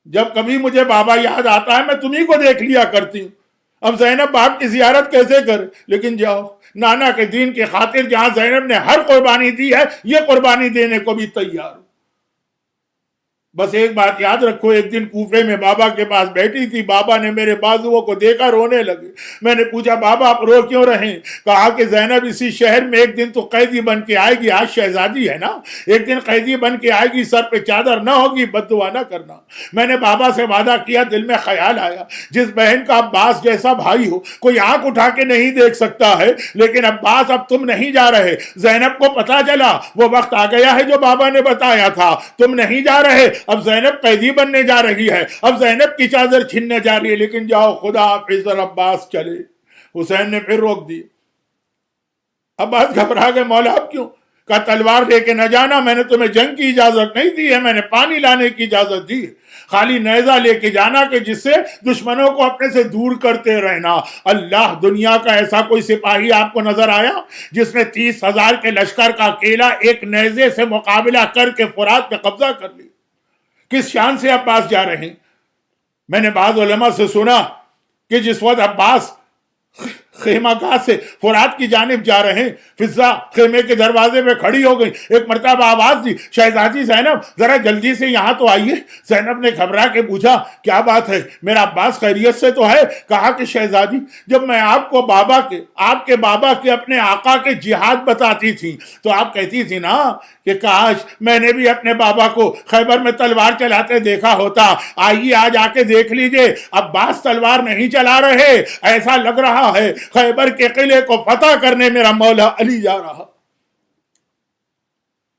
S1: جب کبھی مجھے بابا یاد آتا ہے میں تمہیں کو دیکھ لیا کرتی ہوں، اب زینب باپ کی زیارت کیسے کرے؟ لیکن جاؤ، نانا کے دین کی خاطر جہاں زینب نے ہر قربانی دی ہے، یہ قربانی دینے کو بھی تیار ہوں۔ بس ایک بات یاد رکھو، ایک دن کوفے میں بابا کے پاس بیٹھی تھی، بابا نے میرے بازوؤں کو دیکھا، رونے لگے۔ میں نے پوچھا بابا آپ رو کیوں رہے؟ کہا کہ زینب اسی شہر میں ایک دن تو قیدی بن کے آئے گی، آج شہزادی ہے نا، ایک دن قیدی بن کے آئے گی، سر پہ چادر نہ ہوگی، بد دعا نہ کرنا۔ میں نے بابا سے وعدہ کیا، دل میں خیال آیا جس بہن کا عباس جیسا بھائی ہو کوئی آنکھ اٹھا کے نہیں دیکھ سکتا ہے، لیکن عباس اب تم نہیں جا رہے۔ زینب کو پتا چلا وہ وقت آ گیا ہے جو بابا نے بتایا تھا، تم نہیں جا رہے، اب زینب قیدی بننے جا رہی ہے، اب زینب کی چادر چھننے جا رہی ہے، لیکن جاؤ خدا حافظ، اور عباس چلے۔ حسین نے پھر روک دی۔ عباس گھبرا گئے، مولا اب کیوں؟ کہا تلوار لے کے نہ جانا، میں نے تمہیں جنگ کی اجازت نہیں دی ہے، میں نے پانی لانے کی اجازت دی ہے، خالی نیزہ لے کے جانا کہ جس سے دشمنوں کو اپنے سے دور کرتے رہنا۔ اللہ، دنیا کا ایسا کوئی سپاہی آپ کو نظر آیا جس نے 30,000 کے لشکر کا اکیلا ایک نیزے سے مقابلہ کر کے فرات پہ قبضہ کر لی؟ کس شان سے عباس جا رہے ہیں؟ میں نے بعض علماء سے سنا کہ جس وقت عباس خیمہ گاہ سے فرات کی جانب جا رہے ہیں، فضا خیمے کے دروازے پہ کھڑی ہو گئی، ایک مرتبہ آواز دی، شہزادی زینب ذرا جلدی سے یہاں تو آئیے۔ زینب نے گھبرا کے پوچھا کیا بات ہے، میرا عباس خیریت سے تو ہے؟ کہا کہ شہزادی جب میں آپ کے بابا کے اپنے آقا کے جہاد بتاتی تھی تو آپ کہتی تھی نا کہ کاش میں نے بھی اپنے بابا کو خیبر میں تلوار چلاتے دیکھا ہوتا۔ آئیے آج آ کے دیکھ لیجئے، عباس تلوار نہیں چلا رہے، ایسا لگ رہا ہے خیبر کے قلعے کو فتح کرنے میرا مولا علی جا رہا۔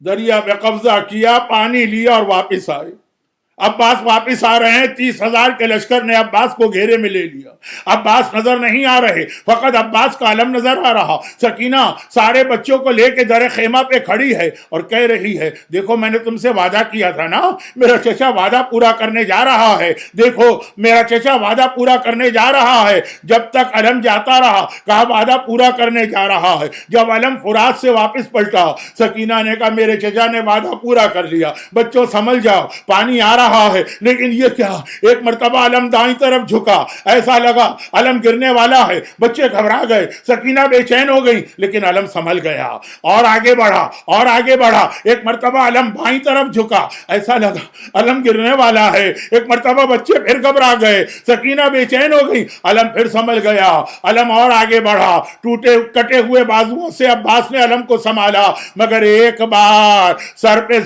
S1: دریا پہ قبضہ کیا، پانی لیا اور واپس آئے۔ عباس واپس آ رہے ہیں، 30,000 کے لشکر نے عباس کو گھیرے میں لے لیا۔ عباس نظر نہیں آ رہے، فقط عباس کا علم نظر آ رہا۔ سکینہ سارے بچوں کو لے کے در خیمہ پہ کھڑی ہے اور کہہ رہی ہے دیکھو میں نے تم سے وعدہ کیا تھا نا، میرا چچا وعدہ پورا کرنے جا رہا ہے، دیکھو میرا چچا وعدہ پورا کرنے جا رہا ہے۔ جب تک علم جاتا رہا کہا وعدہ پورا کرنے جا رہا ہے، جب علم فرات سے واپس پلٹا سکینہ نے کہا میرے چچا نے وعدہ پورا کر لیا، بچوں سمجھ جاؤ پانی آ رہا ہے۔ لیکن یہ کیا، ایک مرتبہ علم دائیں طرف جھکا، ایسا لگا علم گرنے والا ہے، بچے گھبرا گئے، سکینہ بے چین ہو گئی، لیکن علم سنبھل گیا اور آگے بڑھا۔ ایک مرتبہ علم بائیں طرف جھکا، ایسا لگا علم گرنے والا ہے، ایک مرتبہ بچے پھر گھبرا گئے، سکینہ بے چین ہو گئی، علم پھر سنبھل گیا، علم اور آگے بڑھا۔ ٹوٹے کٹے ہوئے بازوؤں سے عباس نے علم کو سنبھالا، مگر ایک بار سر پہ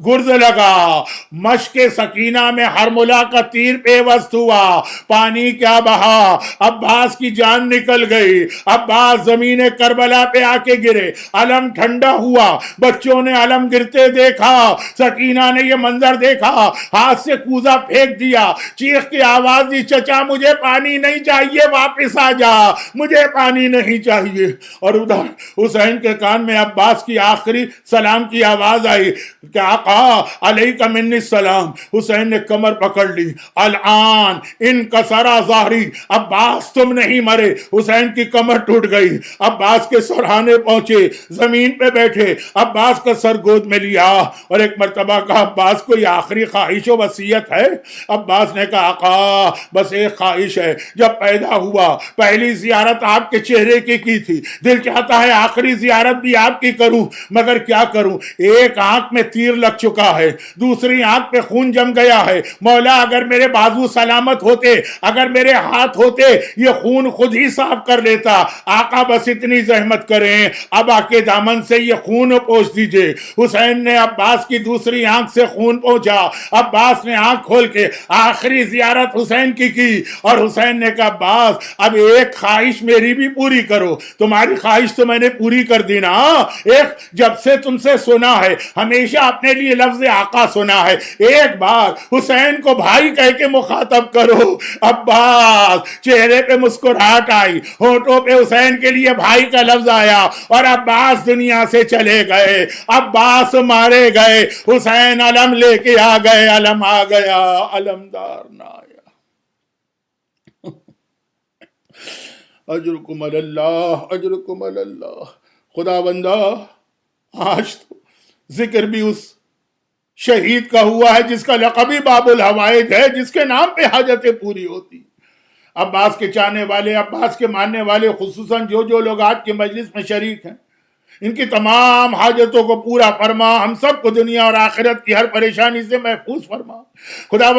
S1: گرز لگا، مشق سکینہ میں ہرملا کا تیر پیوست ہوا، پانی کیا بہا، عباس کی جان نکل گئی، عباس زمین کربلا پہ آ کے گرے، علم ٹھنڈا ہوا، بچوں نے علم گرتے دیکھا، سکینہ نے یہ منظر دیکھا، ہاتھ سے کوزہ پھینک دیا، چیخ کی آواز دی چچا مجھے پانی نہیں چاہیے، واپس آ جا، مجھے پانی نہیں چاہیے۔ اور ادھر حسین کے کان میں عباس کی آخری سلام کی آواز آئی کہ آقا علیک منی السلام۔ حسین نے کمر پکڑ لی، الان انکسرا ظہری، عباس تم نہیں مرے۔ حسین کی کمر ٹوٹ گئی، عباس کے سرہانے پہنچے، زمین پہ بیٹھے، عباس کا سر گود میں لیا اور ایک مرتبہ کہا عباس کوئی آخری خواہش و وصیت ہے؟ عباس نے کہا آقا بس ایک خواہش ہے، جب پیدا ہوا پہلی زیارت آپ کے چہرے کی تھی، دل چاہتا ہے آخری زیارت بھی آپ کی کروں، مگر کیا کروں، ایک آنکھ میں تیر لگ چکا ہے، دوسری آنکھ پہ خون جم گیا ہے، مولا اگر میرے بازو سلامت ہوتے، اگر میرے ہاتھ ہوتے، یہ خون خود ہی صاف کر لیتا، آقا بس اتنی زحمت کریں، اب آ کے دامن سے یہ خون پوچھ دیجئے۔ حسین نے عباس کی دوسری آنکھ سے خون پہنچا، عباس نے آنکھ کھول کے آخری زیارت حسین کی اور حسین نے کہا عباس اب ایک خواہش میری بھی پوری کرو، تمہاری خواہش تو میں نے پوری کر دی نا، ایک جب سے تم سے سنا ہے ہمیشہ اپنے لیے لفظ آقا سنا ہے، ایک بار حسین کو بھائی کہہ کے مخاطب کرو۔ عباس چہرے پہ مسکراہٹ آئی، ہونٹوں پہ حسین کے لیے بھائی کا لفظ آیا اور عباس دنیا سے چلے گئے، عباس مارے گئے، حسین علم لے کے آ گئے، علم آ گیا، علمدار نہ آیا۔ اجرکم اللہ، اجرکم اللہ۔ خدا بندہ آج تو ذکر بھی اس شہید کا ہوا ہے جس کا لقب ہی باب الحوائج ہے، جس کے نام پہ حاجتیں پوری ہوتی۔ عباس کے چاہنے والے، عباس کے ماننے والے، خصوصاً جو لوگ آج کے مجلس میں شریک ہیں، ان کی تمام حاجتوں کو پورا فرما، ہم سب کو دنیا اور آخرت کی ہر پریشانی سے محفوظ فرما۔ خدا